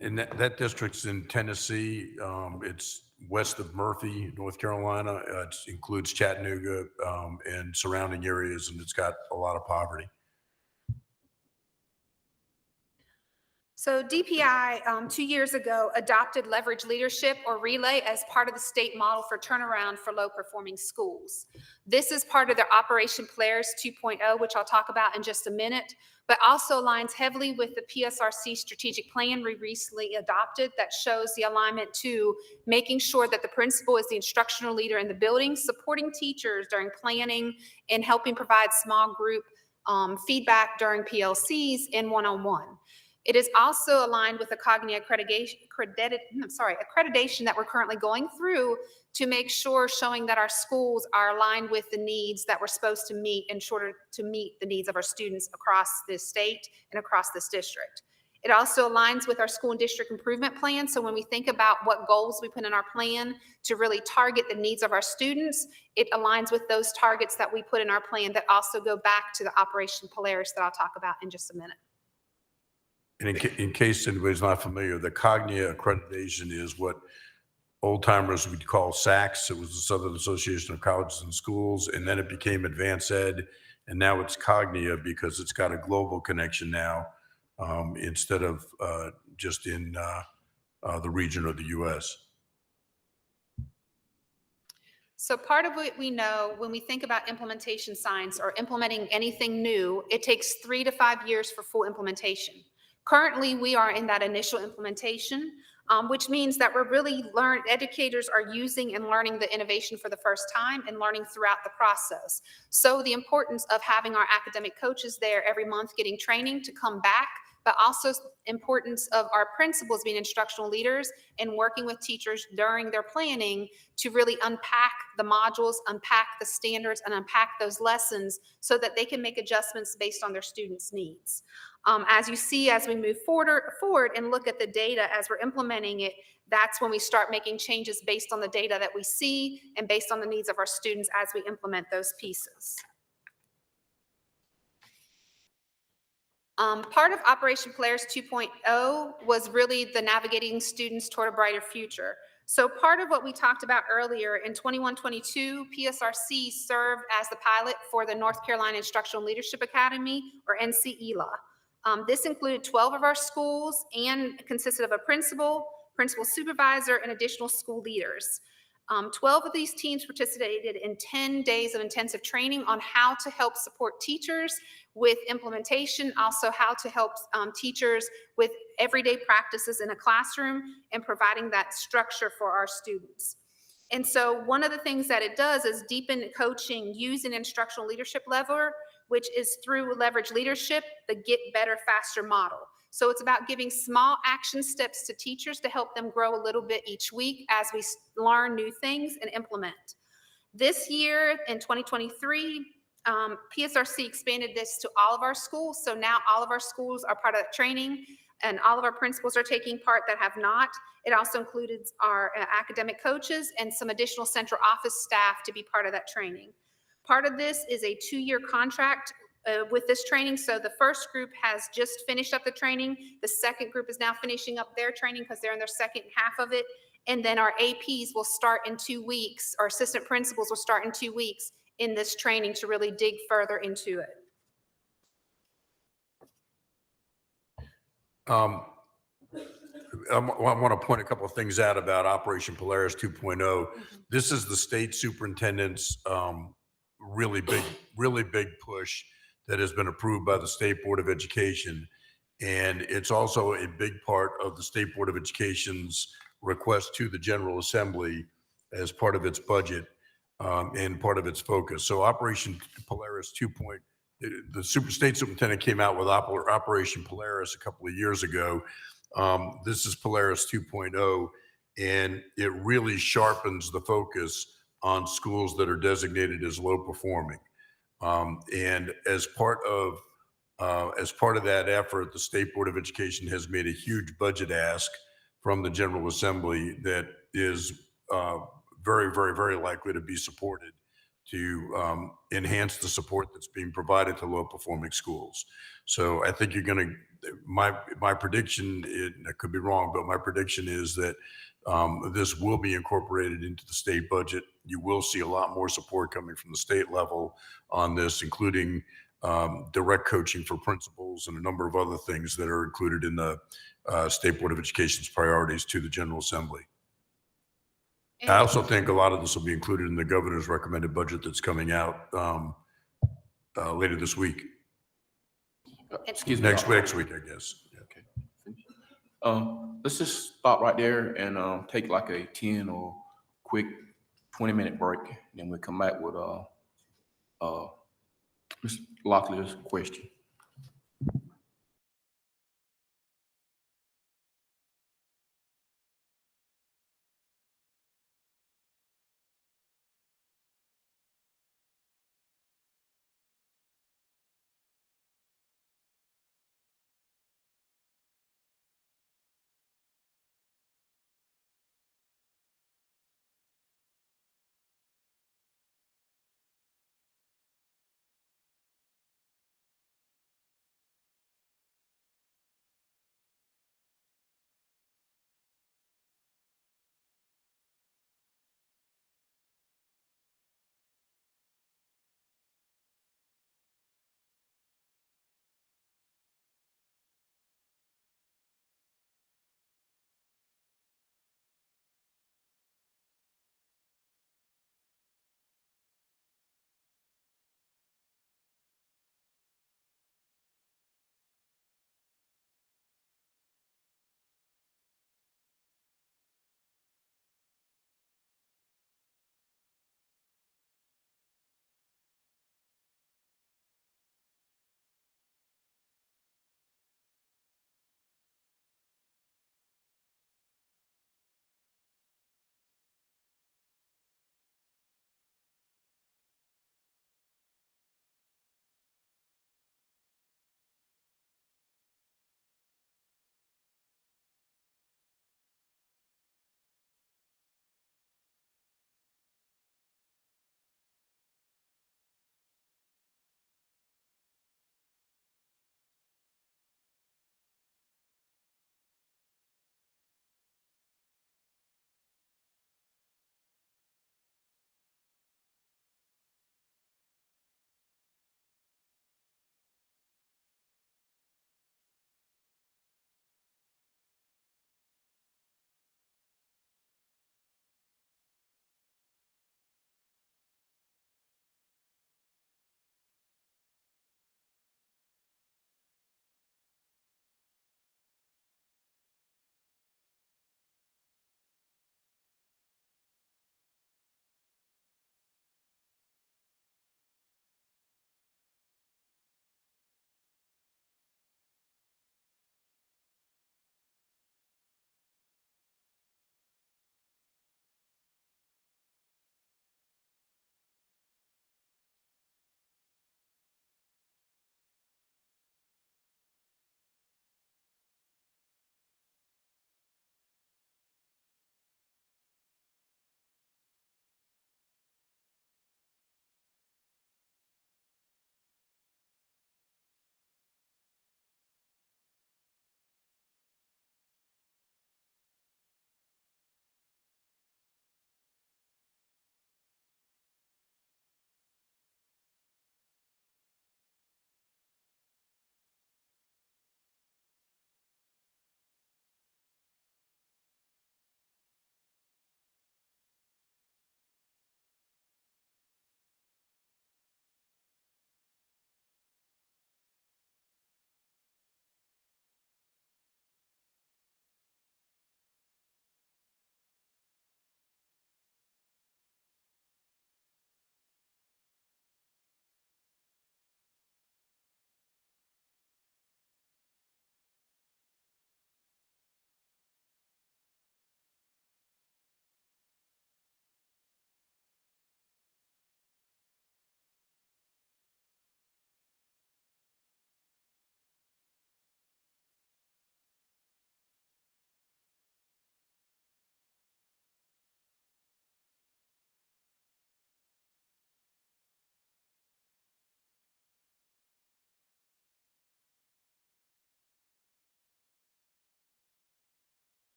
J: And that district's in Tennessee. It's west of Murphy, North Carolina. It includes Chattanooga and surrounding areas, and it's got a lot of poverty.
C: So DPI, 2 years ago, adopted leverage leadership or relay as part of the state model for turnaround for low-performing schools. This is part of their Operation Polaris 2.0, which I'll talk about in just a minute, but also aligns heavily with the PSRC strategic plan we recently adopted that shows the alignment to making sure that the principal is the instructional leader in the building, supporting teachers during planning, and helping provide small group feedback during PLCs and one-on-one. It is also aligned with the Cognia accreditation that we're currently going through to make sure showing that our schools are aligned with the needs that we're supposed to meet in order to meet the needs of our students across this state and across this district. It also aligns with our school and district improvement plan. So when we think about what goals we put in our plan to really target the needs of our students, it aligns with those targets that we put in our plan that also go back to the Operation Polaris that I'll talk about in just a minute.
J: And in case anybody's not familiar, the Cognia accreditation is what old timers would call SACS. It was the Southern Association of Colleges and Schools, and then it became Advanced Ed, and now it's Cognia because it's got a global connection now instead of just in the region or the U.S.
C: So part of what we know when we think about implementation science or implementing anything new, it takes 3 to 5 years for full implementation. Currently, we are in that initial implementation, which means that we're really educators are using and learning the innovation for the first time and learning throughout the process. So the importance of having our academic coaches there every month getting training to come back, but also importance of our principals being instructional leaders and working with teachers during their planning to really unpack the modules, unpack the standards, and unpack those lessons so that they can make adjustments based on their students' needs. As you see, as we move forward and look at the data as we're implementing it, that's when we start making changes based on the data that we see and based on the needs of our students as we implement those pieces. Part of Operation Polaris 2.0 was really the navigating students toward a brighter future. So part of what we talked about earlier in 21-22, PSRC served as the pilot for the North Carolina Instructional Leadership Academy, or NCELA. This included 12 of our schools and consisted of a principal supervisor, and additional school leaders. 12 of these teams participated in 10 days of intensive training on how to help support teachers with implementation, also how to help teachers with everyday practices in a classroom and providing that structure for our students. And so one of the things that it does is deepen coaching using instructional leadership lever, which is through leverage leadership, the get better, faster model. So it's about giving small action steps to teachers to help them grow a little bit each week as we learn new things and implement. This year in 2023, PSRC expanded this to all of our schools. So now all of our schools are part of that training, and all of our principals are taking part that have not. It also included our academic coaches and some additional central office staff to be part of that training. Part of this is a 2-year contract with this training. So the first group has just finished up the training. The second group is now finishing up their training because they're in their second half of it. And then our APs will start in 2 weeks. Our assistant principals will start in 2 weeks in this training to really dig further into it.
J: I want to point a couple of things out about Operation Polaris 2.0. This is the state superintendent's really big push that has been approved by the State Board of Education. And it's also a big part of the State Board of Education's request to the General Assembly as part of its budget and part of its focus. So Operation Polaris 2.0, the state superintendent came out with Operation Polaris a couple of years ago. This is Polaris 2.0, and it really sharpens the focus on schools that are designated as low performing. And as part of that effort, the State Board of Education has made a huge budget ask from the General Assembly that is very, very, very likely to be supported to enhance the support that's being provided to low performing schools. So I think you're going to, my prediction, I could be wrong, but my prediction is that this will be incorporated into the state budget. You will see a lot more support coming from the state level on this, including direct coaching for principals, and a number of other things that are included in the State Board of Education's priorities to the General Assembly. I also think a lot of this will be included in the governor's recommended budget that's coming out later this week.
A: Excuse me.
J: Next week, I guess.
A: Okay. Let's just stop right there and take like a 10 or quick 20-minute break. Then we'll come back with Mr. Locklear's question.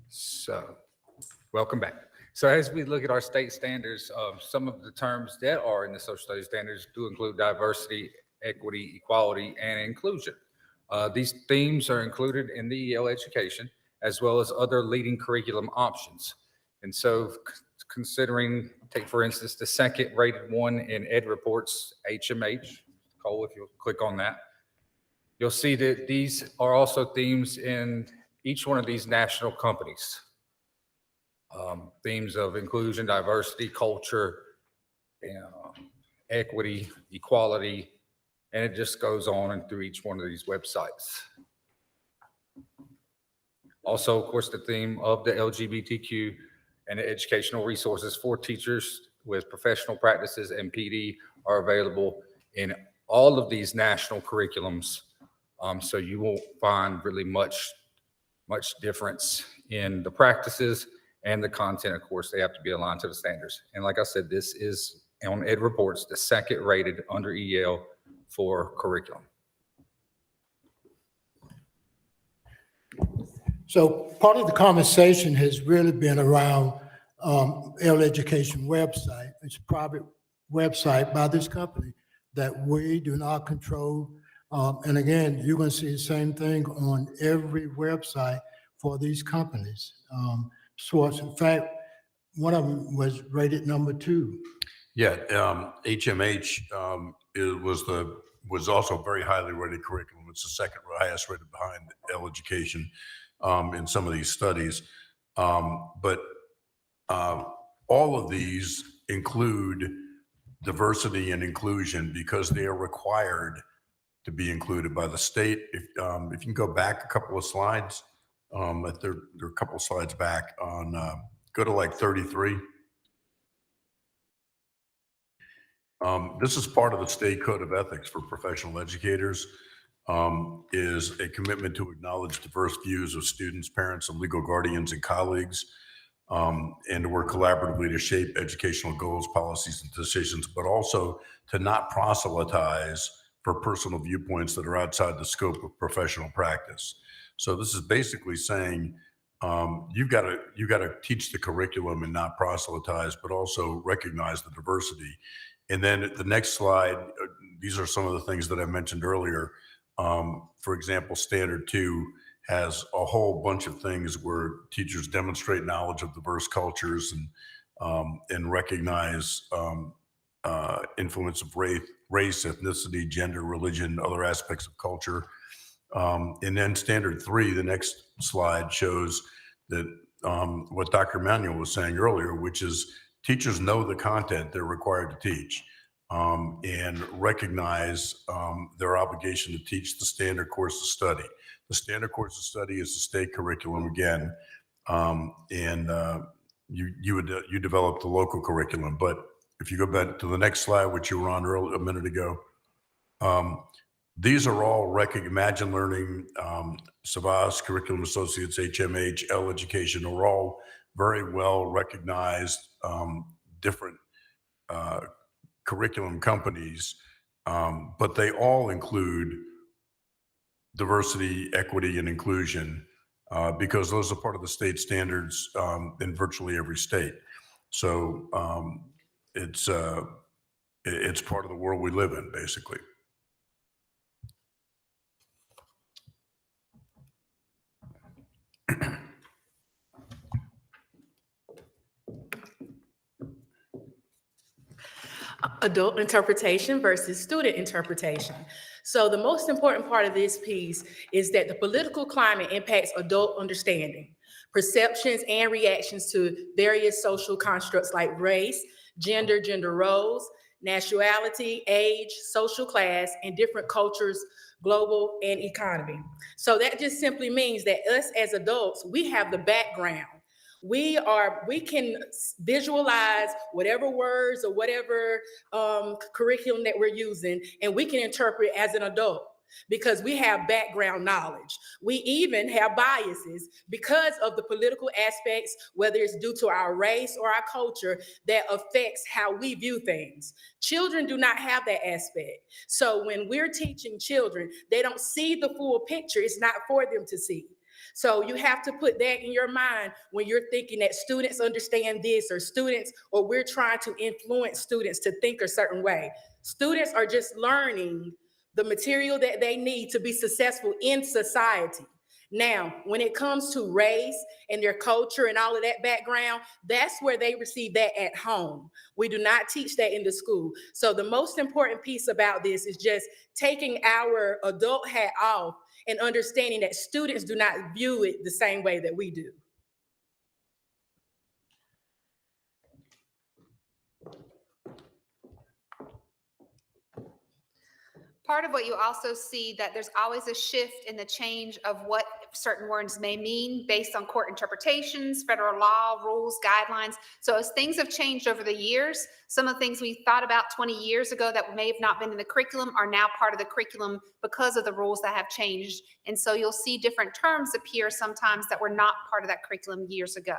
I: So, welcome back. So as we look at our state standards, some of the terms that are in the social studies standards do include diversity, equity, equality, and inclusion. These themes are included in the EL education, as well as other leading curriculum options. And so considering, take for instance, the second rated one in Ed Reports, HMH, Cole, if you'll click on that, you'll see that these are also themes in each one of these national companies. Themes of inclusion, diversity, culture, equity, equality, and it just goes on and through each one of these websites. Also, of course, the theme of the LGBTQ and the educational resources for teachers with professional practices and PD are available in all of these national curriculums. So you won't find really much difference in the practices and the content. Of course, they have to be aligned to the standards. And like I said, this is on Ed Reports, the second rated under EL for curriculum.
B: So part of the conversation has really been around L Education website. It's a private website by this company that we do not control. And again, you're going to see the same thing on every website for these companies. Source, in fact, one of them was rated number 2.
J: Yeah, HMH was also very highly rated curriculum. It's the second highest rated behind L Education in some of these studies. But all of these include diversity and inclusion because they are required to be included by the state. If you can go back a couple of slides, there are a couple of slides back on, go to like 33. This is part of the state code of ethics for professional educators, is a commitment to acknowledge diverse views of students, parents, and legal guardians and colleagues, and to work collaboratively to shape educational goals, policies, and decisions, but also to not proselytize for personal viewpoints that are outside the scope of professional practice. So this is basically saying you've got to teach the curriculum and not proselytize, but also recognize the diversity. And then the next slide, these are some of the things that I mentioned earlier. For example, Standard 2 has a whole bunch of things where teachers demonstrate knowledge of diverse cultures and recognize influence of race, ethnicity, gender, religion, other aspects of culture. And then Standard 3, the next slide shows that what Dr. Manuel was saying earlier, which is teachers know the content they're required to teach and recognize their obligation to teach the standard course of study. The standard course of study is the state curriculum again, and you develop the local curriculum. But if you go back to the next slide, which you were on earlier a minute ago, these are all Imagine Learning, Savas, Curriculum Associates, HMH, L Education are all very well recognized different curriculum companies, but they all include diversity, equity, and inclusion because those are part of the state standards in virtually every state. So it's part of the world we live in, basically.
L: Adult interpretation versus student interpretation. So the most important part of this piece is that the political climate impacts adult understanding, perceptions, and reactions to various social constructs like race, gender roles, nationality, age, social class, and different cultures, global, and economy. So that just simply means that us as adults, we have the background. We can visualize whatever words or whatever curriculum that we're using, and we can interpret as an adult because we have background knowledge. We even have biases because of the political aspects, whether it's due to our race or our culture, that affects how we view things. Children do not have that aspect. So when we're teaching children, they don't see the full picture. It's not for them to see. So you have to put that in your mind when you're thinking that students understand this or we're trying to influence students to think a certain way. Students are just learning the material that they need to be successful in society. Now, when it comes to race and their culture and all of that background, that's where they receive that at home. We do not teach that in the school. So the most important piece about this is just taking our adult hat off and understanding that students do not view it the same way that we do.
C: Part of what you also see that there's always a shift in the change of what certain words may mean based on court interpretations, federal law, rules, guidelines. So as things have changed over the years, some of the things we thought about 20 years ago that may have not been in the curriculum are now part of the curriculum because of the rules that have changed. And so you'll see different terms appear sometimes that were not part of that curriculum years ago.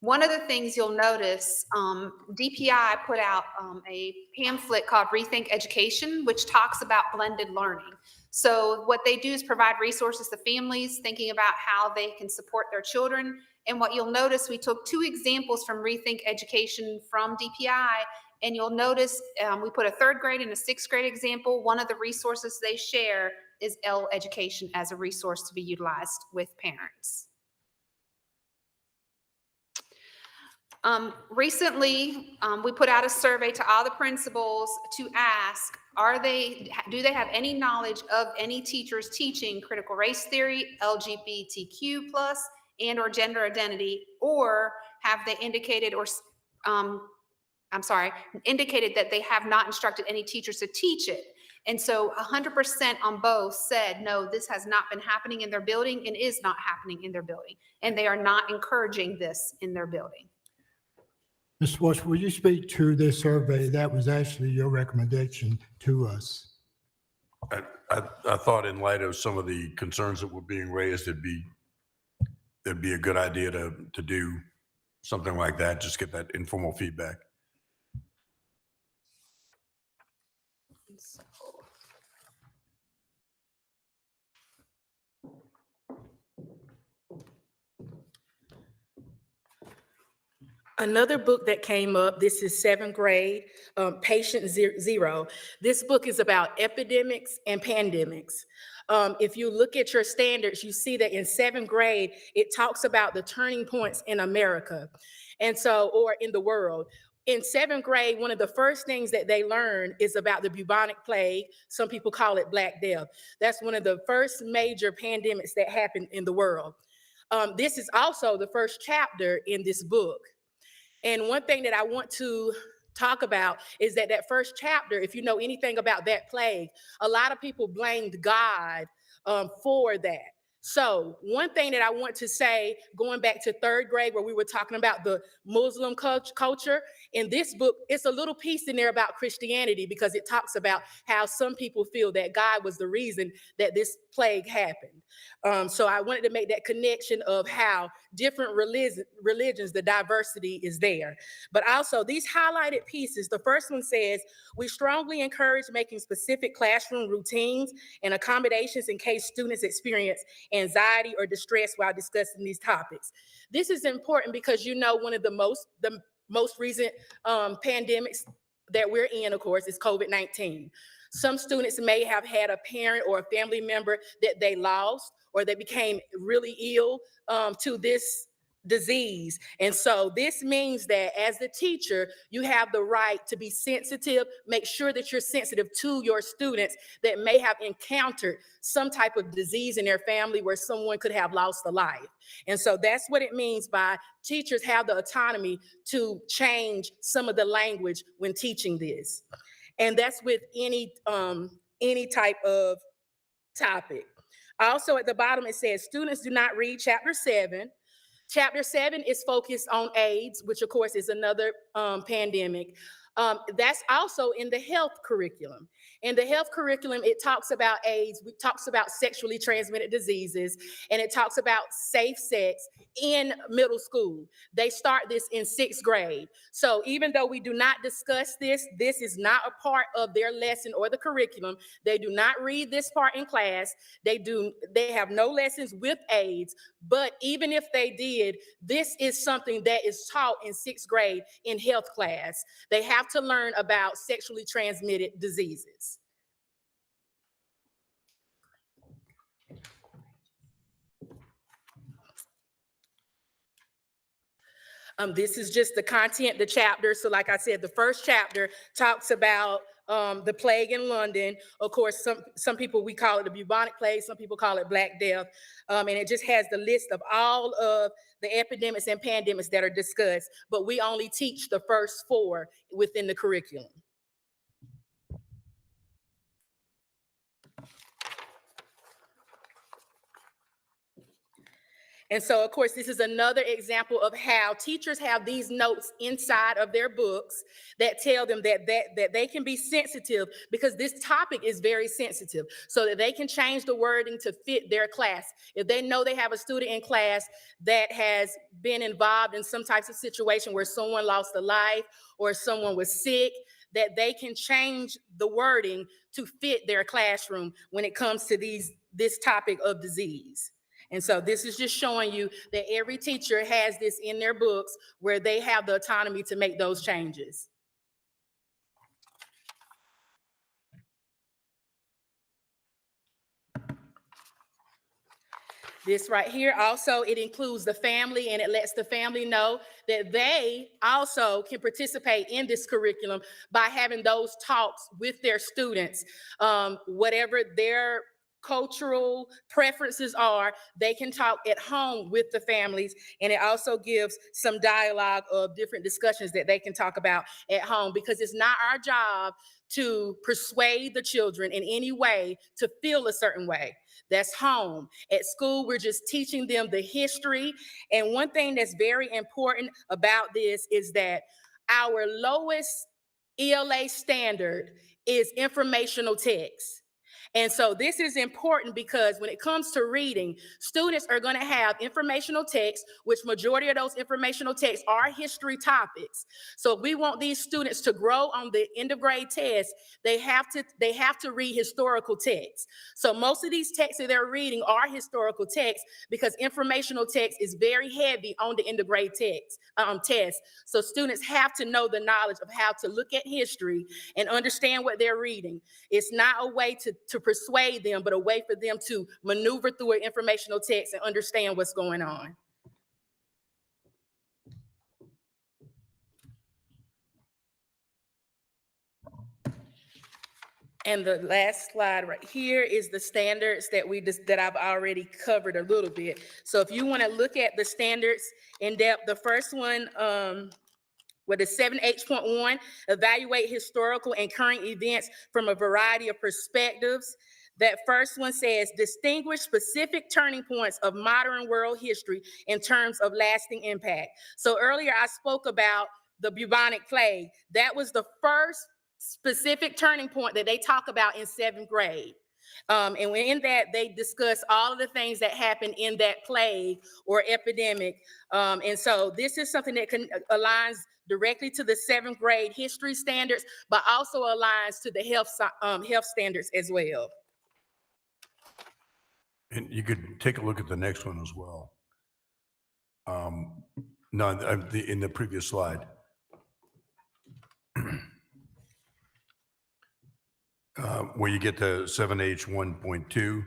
C: One of the things you'll notice, DPI put out a pamphlet called Rethink Education, which talks about blended learning. So what they do is provide resources to families thinking about how they can support their children. And what you'll notice, we took 2 examples from Rethink Education from DPI, and you'll notice we put a 3rd grade and a 6th grade example. One of the resources they share is L Education as a resource to be utilized with parents. Recently, we put out a survey to all the principals to ask, do they have any knowledge of any teachers teaching critical race theory, LGBTQ+, and or gender identity, or have they indicated indicated that they have not instructed any teachers to teach it. And so 100% on both said, no, this has not been happening in their building and is not happening in their building. And they are not encouraging this in their building.
B: Ms. Swartz, will you speak to this survey? That was actually your recommendation to us.
J: I thought in light of some of the concerns that were being raised, it'd be a good idea to do something like that, just get that informal feedback.
L: Another book that came up, this is 7th grade, Patient Zero. This book is about epidemics and pandemics. If you look at your standards, you see that in 7th grade, it talks about the turning points in America, or in the world. In 7th grade, one of the first things that they learn is about the bubonic plague. Some people call it Black Death. That's one of the first major pandemics that happened in the world. This is also the first chapter in this book. And one thing that I want to talk about is that first chapter, if you know anything about that plague, a lot of people blamed God for that. So one thing that I want to say, going back to 3rd grade where we were talking about the Muslim culture, in this book, it's a little piece in there about Christianity because it talks about how some people feel that God was the reason that this plague happened. So I wanted to make that connection of how different religions, the diversity is there. But also these highlighted pieces, the first one says, we strongly encourage making specific classroom routines and accommodations in case students experience anxiety or distress while discussing these topics. This is important because one of the most recent pandemics that we're in, of course, is COVID-19. Some students may have had a parent or a family member that they lost or they became really ill to this disease. And so this means that as the teacher, you have the right to be sensitive, make sure that you're sensitive to your students that may have encountered some type of disease in their family where someone could have lost a life. And so that's what it means by teachers have the autonomy to change some of the language when teaching this. And that's with any type of topic. Also at the bottom, it says students do not read chapter 7. Chapter 7 is focused on AIDS, which of course is another pandemic. That's also in the health curriculum. In the health curriculum, it talks about AIDS, it talks about sexually transmitted diseases, and it talks about safe sex in middle school. They start this in 6th grade. So even though we do not discuss this, this is not a part of their lesson or the curriculum. They do not read this part in class. They have no lessons with AIDS, but even if they did, this is something that is taught in 6th grade in health class. They have to learn about sexually transmitted diseases. This is just the content, the chapter. So like I said, the first chapter talks about the plague in London. Of course, some people, we call it the bubonic plague, some people call it Black Death. And it just has the list of all of the epidemics and pandemics that are discussed, but we only teach the first 4 within the curriculum. And so, of course, this is another example of how teachers have these notes inside of their books that tell them that they can be sensitive because this topic is very sensitive, so that they can change the wording to fit their class. If they know they have a student in class that has been involved in some types of situation where someone lost a life or someone was sick, that they can change the wording to fit their classroom when it comes to this topic of disease. And so this is just showing you that every teacher has this in their books where they have the autonomy to make those changes. This right here also, it includes the family, and it lets the family know that they also can participate in this curriculum by having those talks with their students. Whatever their cultural preferences are, they can talk at home with the families, and it also gives some dialogue of different discussions that they can talk about at home, because it's not our job to persuade the children in any way to feel a certain way. That's home. At school, we're just teaching them the history. And one thing that's very important about this is that our lowest ELA standard is informational text. And so this is important because when it comes to reading, students are going to have informational text, which majority of those informational texts are history topics. So if we want these students to grow on the end of grade test, they have to read historical texts. So most of these texts that they're reading are historical texts because informational text is very heavy on the end of grade test. So students have to know the knowledge of how to look at history and understand what they're reading. It's not a way to persuade them, but a way for them to maneuver through an informational text and understand what's going on. And the last slide right here is the standards that I've already covered a little bit. So if you want to look at the standards in depth, the first one, with the 7H.1, evaluate historical and current events from a variety of perspectives. That first one says, distinguish specific turning points of modern world history in terms of lasting impact. So earlier I spoke about the bubonic plague. That was the first specific turning point that they talk about in 7th grade. And in that, they discuss all of the things that happened in that plague or epidemic. And so this is something that aligns directly to the 7th grade history standards, but also aligns to the health standards as well.
J: And you could take a look at the next one as well. No, in the previous slide. Where you get to 7H1.2,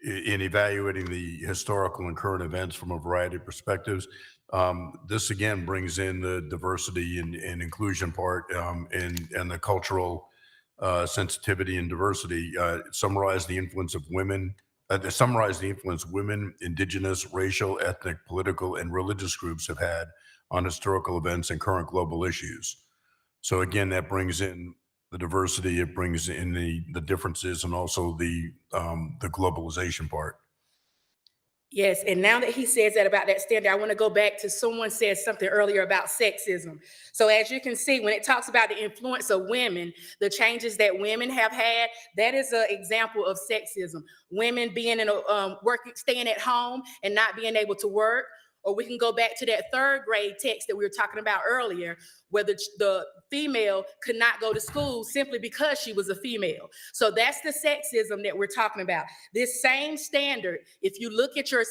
J: in evaluating the historical and current events from a variety of perspectives. This again brings in the diversity and inclusion part, and the cultural sensitivity and diversity. Summarize the influence of women. Summarize the influence women, indigenous, racial, ethnic, political, and religious groups have had on historical events and current global issues. So again, that brings in the diversity, it brings in the differences, and also the globalization part.
L: Yes, and now that he says that about that standard, I want to go back to someone said something earlier about sexism. So as you can see, when it talks about the influence of women, the changes that women have had, that is an example of sexism. Women being in a working, staying at home and not being able to work. Or we can go back to that third grade text that we were talking about earlier, where the female could not go to school simply because she was a female. So that's the sexism that we're talking about. This same standard, if you look at your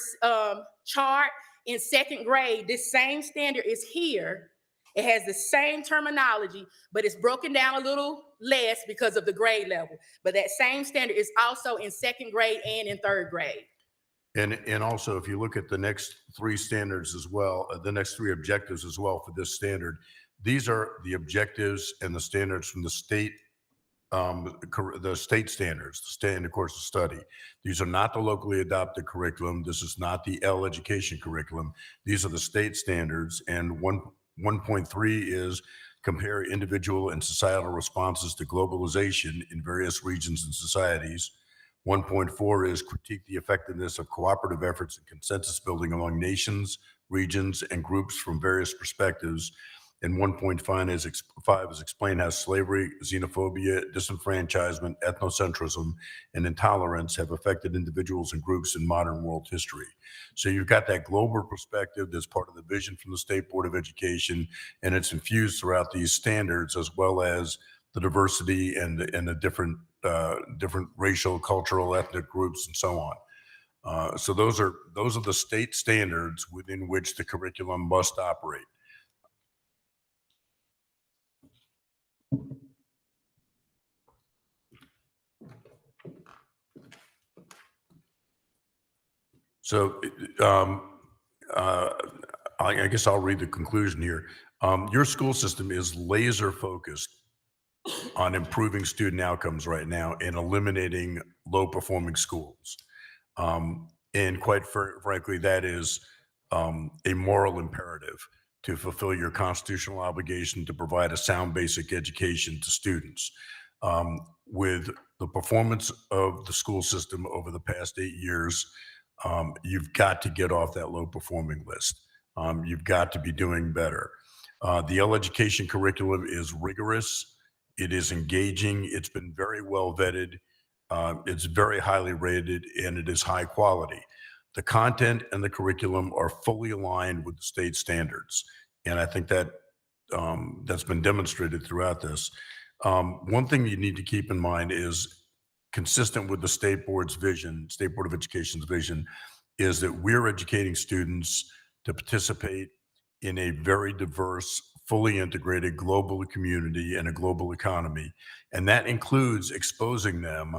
L: chart in second grade, this same standard is here. It has the same terminology, but it's broken down a little less because of the grade level. But that same standard is also in second grade and in third grade.
J: And also, if you look at the next three standards as well, the next three objectives as well for this standard, these are the objectives and the standards from the state standards, the standard course of study. These are not the locally adopted curriculum. This is not the L education curriculum. These are the state standards. And 1.3 is compare individual and societal responses to globalization in various regions and societies. 1.4 is critique the effectiveness of cooperative efforts and consensus building among nations, regions, and groups from various perspectives. And 1.5 is explain how slavery, xenophobia, disenfranchisement, ethnocentrism, and intolerance have affected individuals and groups in modern world history. So you've got that global perspective that's part of the vision from the State Board of Education, and it's infused throughout these standards, as well as the diversity and the different racial, cultural, ethnic groups, and so on. So those are the state standards within which the curriculum must operate. So I guess I'll read the conclusion here. Your school system is laser focused on improving student outcomes right now and eliminating low performing schools. And quite frankly, that is a moral imperative to fulfill your constitutional obligation to provide a sound basic education to students. With the performance of the school system over the past 8 years, you've got to get off that low performing list. You've got to be doing better. The L education curriculum is rigorous. It is engaging. It's been very well vetted. It's very highly rated, and it is high quality. The content and the curriculum are fully aligned with the state standards. And I think that that's been demonstrated throughout this. One thing you need to keep in mind is, consistent with the State Board's vision, State Board of Education's vision, is that we're educating students to participate in a very diverse, fully integrated global community and a global economy. And that includes exposing them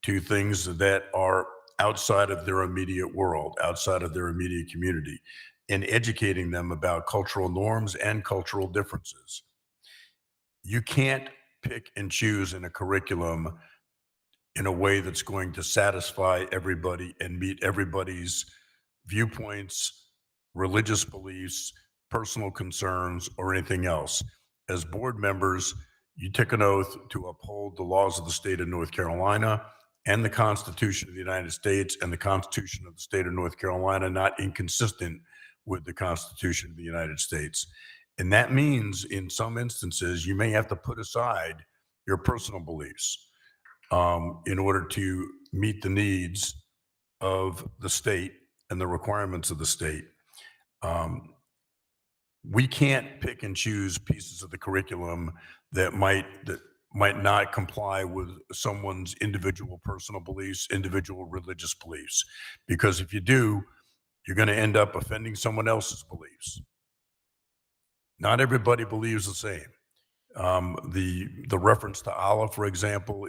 J: to things that are outside of their immediate world, outside of their immediate community, and educating them about cultural norms and cultural differences. You can't pick and choose in a curriculum in a way that's going to satisfy everybody and meet everybody's viewpoints, religious beliefs, personal concerns, or anything else. As board members, you take an oath to uphold the laws of the state of North Carolina and the Constitution of the United States and the Constitution of the state of North Carolina, not inconsistent with the Constitution of the United States. And that means in some instances, you may have to put aside your personal beliefs in order to meet the needs of the state and the requirements of the state. We can't pick and choose pieces of the curriculum that might not comply with someone's individual personal beliefs, individual religious beliefs, because if you do, you're going to end up offending someone else's beliefs. Not everybody believes the same. The reference to Allah, for example,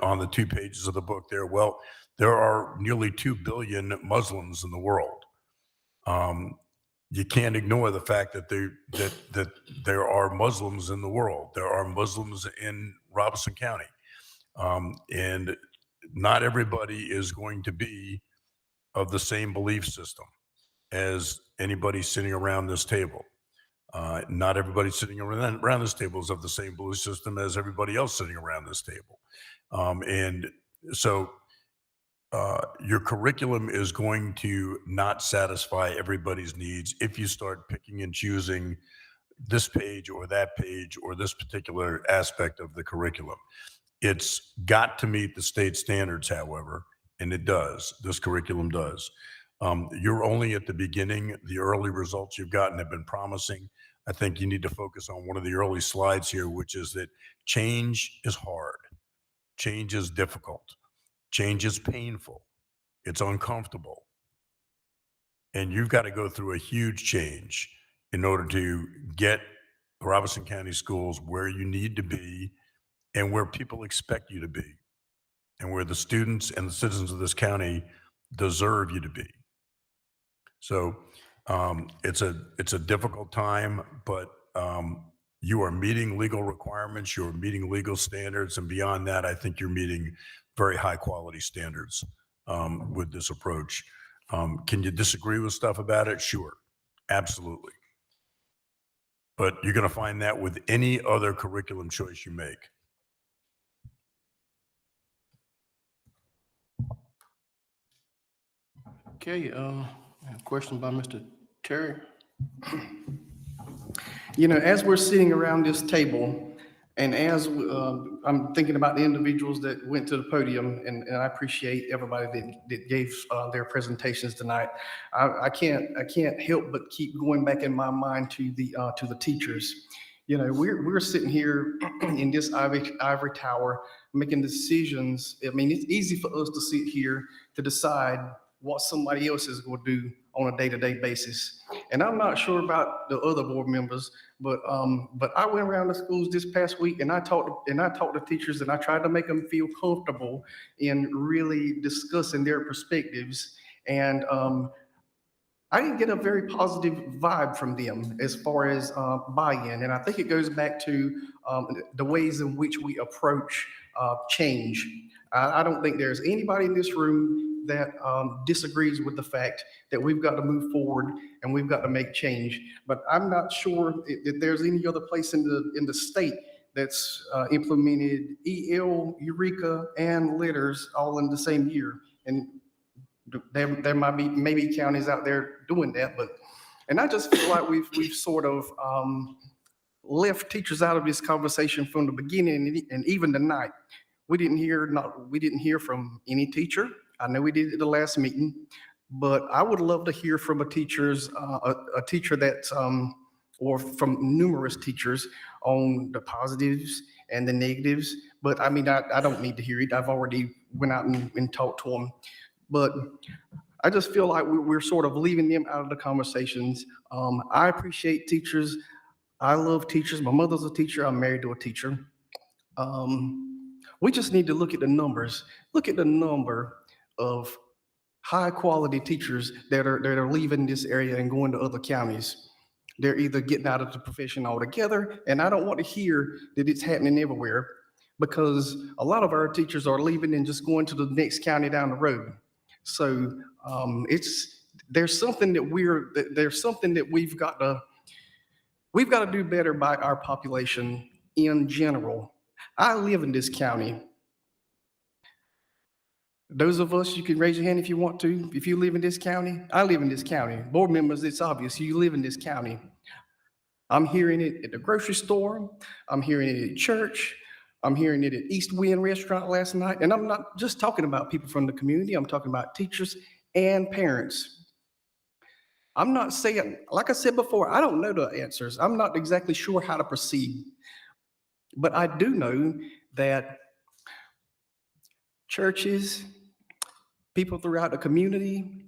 J: on the 2 pages of the book there, well, there are nearly 2 billion Muslims in the world. You can't ignore the fact that there are Muslims in the world. There are Muslims in Robeson County. And not everybody is going to be of the same belief system as anybody sitting around this table. Not everybody sitting around this table is of the same belief system as everybody else sitting around this table. And so your curriculum is going to not satisfy everybody's needs if you start picking and choosing this page or that page or this particular aspect of the curriculum. It's got to meet the state standards, however, and it does. This curriculum does. You're only at the beginning. The early results you've gotten have been promising. I think you need to focus on one of the early slides here, which is that change is hard. Change is difficult. Change is painful. It's uncomfortable. And you've got to go through a huge change in order to get Robeson County Schools where you need to be and where people expect you to be and where the students and the citizens of this county deserve you to be. So it's a difficult time, but you are meeting legal requirements, you're meeting legal standards, and beyond that, I think you're meeting very high quality standards with this approach. Can you disagree with stuff about it? Sure, absolutely. But you're going to find that with any other curriculum choice you make.
A: Okay, a question by Mr. Terry.
E: You know, as we're sitting around this table, and as I'm thinking about the individuals that went to the podium, and I appreciate everybody that gave their presentations tonight. I can't help but keep going back in my mind to the teachers. You know, we're sitting here in this ivory tower making decisions. I mean, it's easy for us to sit here to decide what somebody else is going to do on a day-to-day basis. And I'm not sure about the other board members, but I went around the schools this past week and I talked to teachers and I tried to make them feel comfortable in really discussing their perspectives. And I didn't get a very positive vibe from them as far as buy-in. And I think it goes back to the ways in which we approach change. I don't think there's anybody in this room that disagrees with the fact that we've got to move forward and we've got to make change. But I'm not sure that there's any other place in the state that's implemented EL, Eureka, and letters all in the same year. And there might be maybe counties out there doing that, and I just feel like we've sort of left teachers out of this conversation from the beginning, and even tonight. We didn't hear from any teacher. I know we did at the last meeting, but I would love to hear from a teacher that's or from numerous teachers on the positives and the negatives. But I mean, I don't need to hear it. I've already went out and talked to them. But I just feel like we're sort of leaving them out of the conversations. I appreciate teachers. I love teachers. My mother's a teacher. I'm married to a teacher. We just need to look at the numbers. Look at the number of high-quality teachers that are leaving this area and going to other counties. They're either getting out of the profession altogether, and I don't want to hear that it's happening everywhere, because a lot of our teachers are leaving and just going to the next county down the road. So there's something that we've got to do better by our population in general. I live in this county. Those of us, you can raise your hand if you want to. If you live in this county, I live in this county. Board members, it's obvious you live in this county. I'm hearing it at the grocery store. I'm hearing it at church. I'm hearing it at East Wind Restaurant last night. And I'm not just talking about people from the community. I'm talking about teachers and parents. I'm not saying, like I said before, I don't know the answers. I'm not exactly sure how to proceed. But I do know that churches, people throughout the community,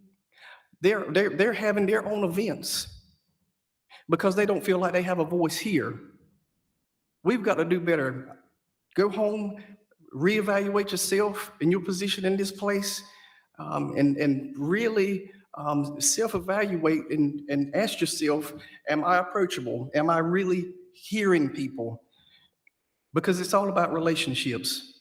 E: they're having their own events because they don't feel like they have a voice here. We've got to do better. Go home, reevaluate yourself and your position in this place, and really self-evaluate and ask yourself, am I approachable? Am I really hearing people? Because it's all about relationships.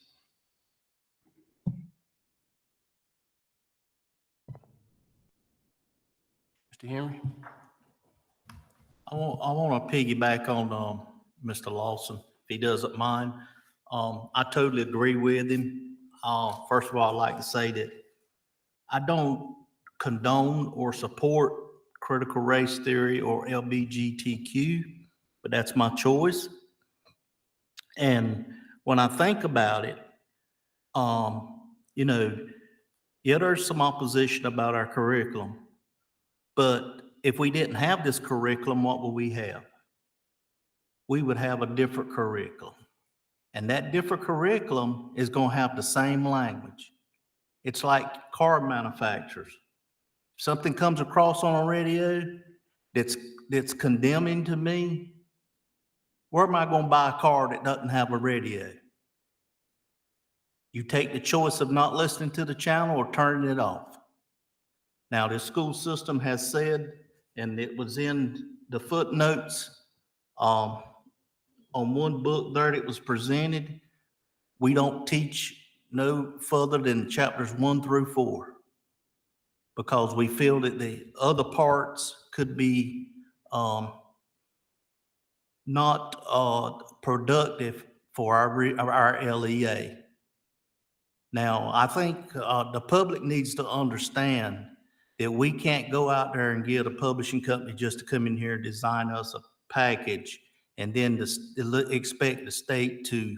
A: Mr. Henry?
K: I want to piggyback on Mr. Lawson, if he doesn't mind. I totally agree with him. First of all, I'd like to say that I don't condone or support critical race theory or LGBTQ, but that's my choice. And when I think about it, you know, yeah, there's some opposition about our curriculum, but if we didn't have this curriculum, what would we have? We would have a different curriculum. And that different curriculum is going to have the same language. It's like car manufacturers. Something comes across on a radio that's condemning to me, where am I going to buy a car that doesn't have a radio? You take the choice of not listening to the channel or turning it off. Now, the school system has said, and it was in the footnotes on one book there that was presented, we don't teach no further than chapters 1 through 4 because we feel that the other parts could be not productive for our LEA. Now, I think the public needs to understand that we can't go out there and get a publishing company just to come in here and design us a package and then expect the state to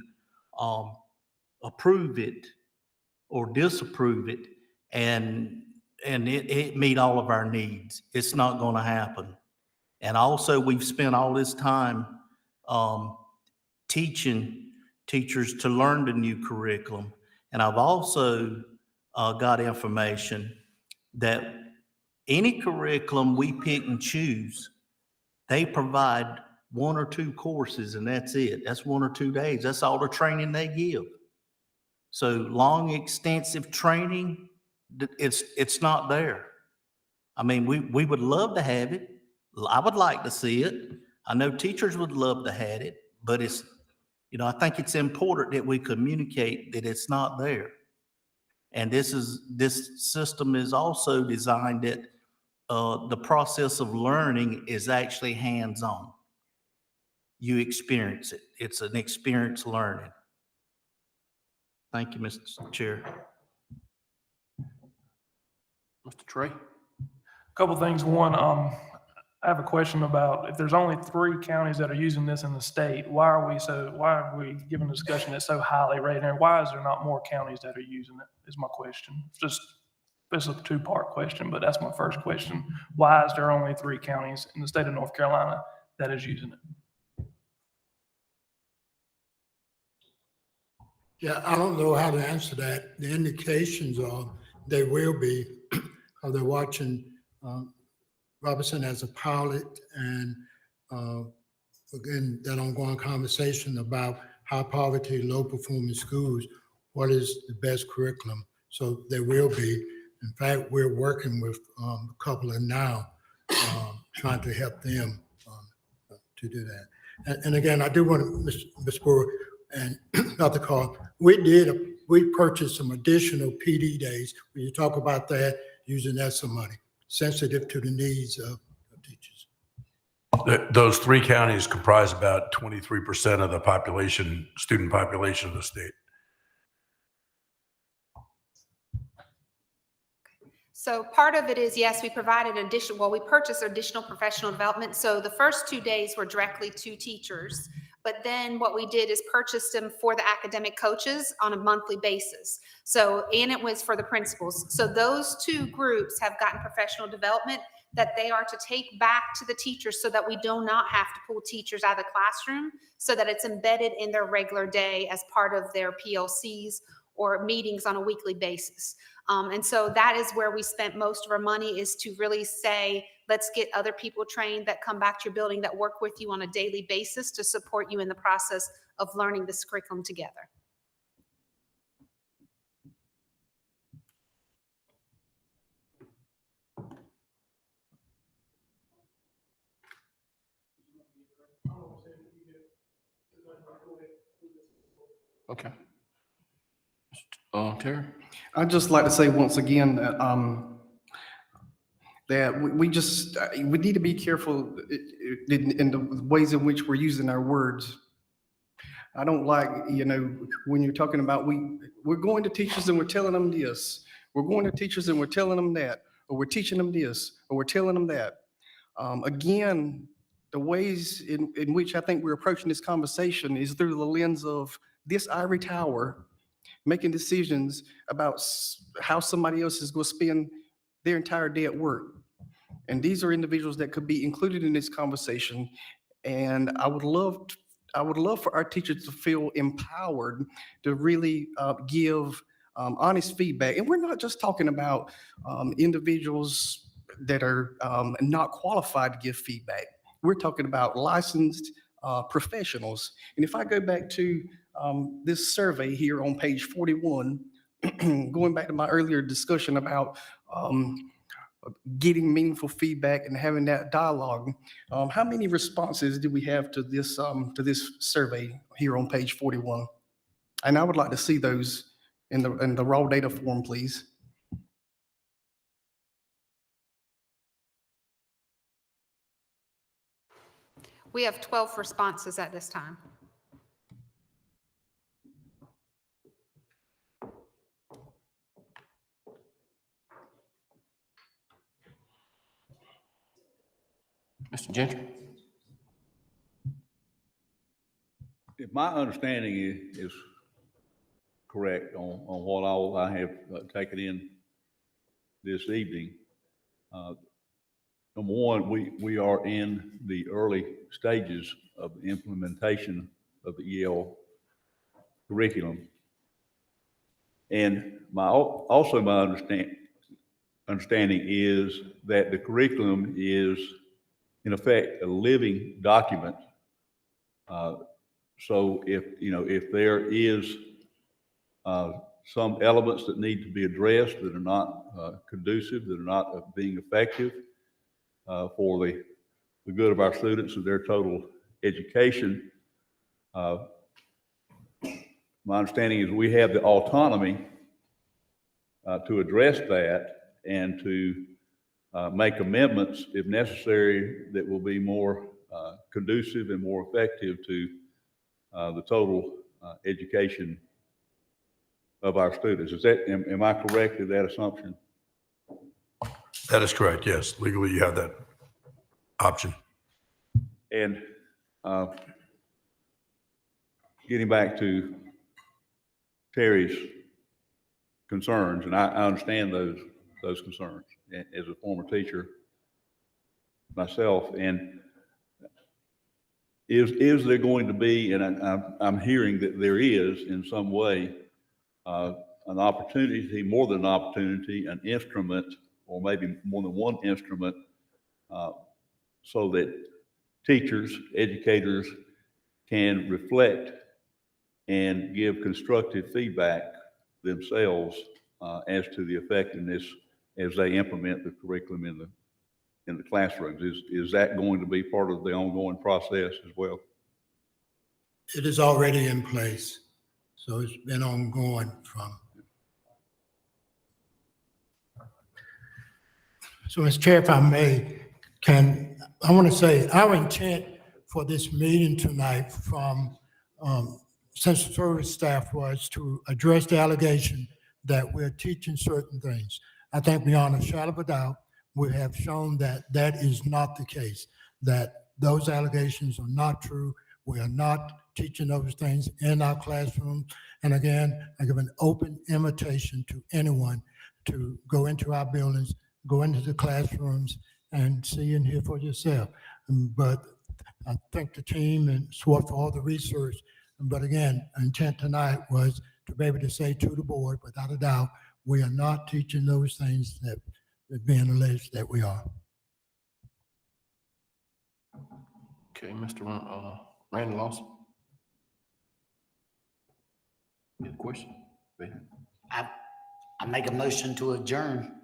K: approve it or disapprove it and it meet all of our needs. It's not going to happen. And also, we've spent all this time teaching teachers to learn the new curriculum. And I've also got information that any curriculum we pick and choose, they provide 1 or 2 courses and that's it. That's 1 or 2 days. That's all the training they give. So long, extensive training, it's not there. I mean, we would love to have it. I would like to see it. I know teachers would love to have it, but it's, you know, I think it's important that we communicate that it's not there. And this system is also designed that the process of learning is actually hands-on. You experience it. It's an experience learning. Thank you, Mr. Chair.
A: Mr. Trey?
D: Couple things. One, I have a question about if there's only 3 counties that are using this in the state, why are we giving a discussion that's so highly rated? And why is there not more counties that are using it is my question. It's a 2-part question, but that's my first question. Why is there only 3 counties in the state of North Carolina that is using it?
B: Yeah, I don't know how to answer that. The indications are they will be, they're watching Robeson as a pilot and again, that ongoing conversation about high poverty, low performing schools, what is the best curriculum? So there will be. In fact, we're working with a couple of now, trying to help them to do that. And again, I do want to, Ms. Brewer and Dr. Carr, we purchased some additional PD days. When you talk about that, using that some money, sensitive to the needs of teachers.
J: Those 3 counties comprise about 23% of the population, student population of the state.
C: So part of it is, yes, we provided we purchased additional professional development. So the first 2 days were directly to teachers, but then what we did is purchased them for the academic coaches on a monthly basis. So, and it was for the principals. So those 2 groups have gotten professional development that they are to take back to the teachers so that we do not have to pull teachers out of the classroom, so that it's embedded in their regular day as part of their PLCs or meetings on a weekly basis. And so that is where we spent most of our money, is to really say, let's get other people trained that come back to your building that work with you on a daily basis to support you in the process of learning this curriculum together.
A: Okay. Terry?
E: I'd just like to say once again that that we need to be careful in the ways in which we're using our words. I don't like, when you're talking about we're going to teachers and we're telling them this. We're going to teachers and we're telling them that, or we're teaching them this, or we're telling them that. Again, the ways in which I think we're approaching this conversation is through the lens of this ivory tower making decisions about how somebody else is going to spend their entire day at work. And these are individuals that could be included in this conversation. And I would love for our teachers to feel empowered to really give honest feedback. And we're not just talking about individuals that are not qualified to give feedback. We're talking about licensed professionals. And if I go back to this survey here on page 41, going back to my earlier discussion about getting meaningful feedback and having that dialogue, how many responses do we have to this survey here on page 41? And I would like to see those in the raw data form, please.
C: We have 12 responses at this time.
A: Mr. Gentry?
N: If my understanding is correct on what all I have taken in this evening, number one, we are in the early stages of the implementation of the EL curriculum. And my understanding is that the curriculum is, in effect, a living document. So if there is some elements that need to be addressed that are not conducive, that are not being effective for the good of our students and their total education, my understanding is we have the autonomy to address that and to make amendments if necessary that will be more conducive and more effective to the total education of our students. Am I correct in that assumption?
J: That is correct, yes. Legally, you have that option.
N: And getting back to Terry's concerns, and I understand those concerns as a former teacher myself. And is there going to be, and I'm hearing that there is in some way, an opportunity, more than an opportunity, an instrument, or maybe more than one instrument, so that teachers, educators can reflect and give constructive feedback themselves as to the effectiveness as they implement the curriculum in the classrooms. Is that going to be part of the ongoing process as well?
B: It is already in place, so it's been ongoing from. So, Mr. Chair, if I may, I want to say our intent for this meeting tonight from Central Service staff was to address the allegation that we're teaching certain things. I think beyond a shadow of a doubt, we have shown that that is not the case, that those allegations are not true. We are not teaching those things in our classroom. And again, I give an open invitation to anyone to go into our buildings, go into the classrooms and see and hear for yourself. But I thank the team and SWAT for all the research. But again, intent tonight was to be able to say to the board, without a doubt, we are not teaching those things that are being alleged that we are.
A: Okay, Mr. Randy Lawson. You have a question?
O: I make a motion to adjourn.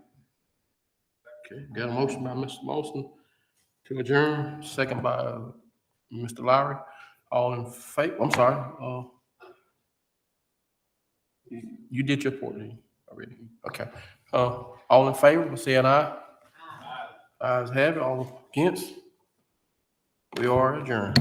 A: Okay, got a motion by Mr. Lawson to adjourn, second by Mr. Lowry. All in favor? I'm sorry. You did your report, didn't you, already? Okay. All in favor, say an aye. Ayes have it. All against? We are adjourned.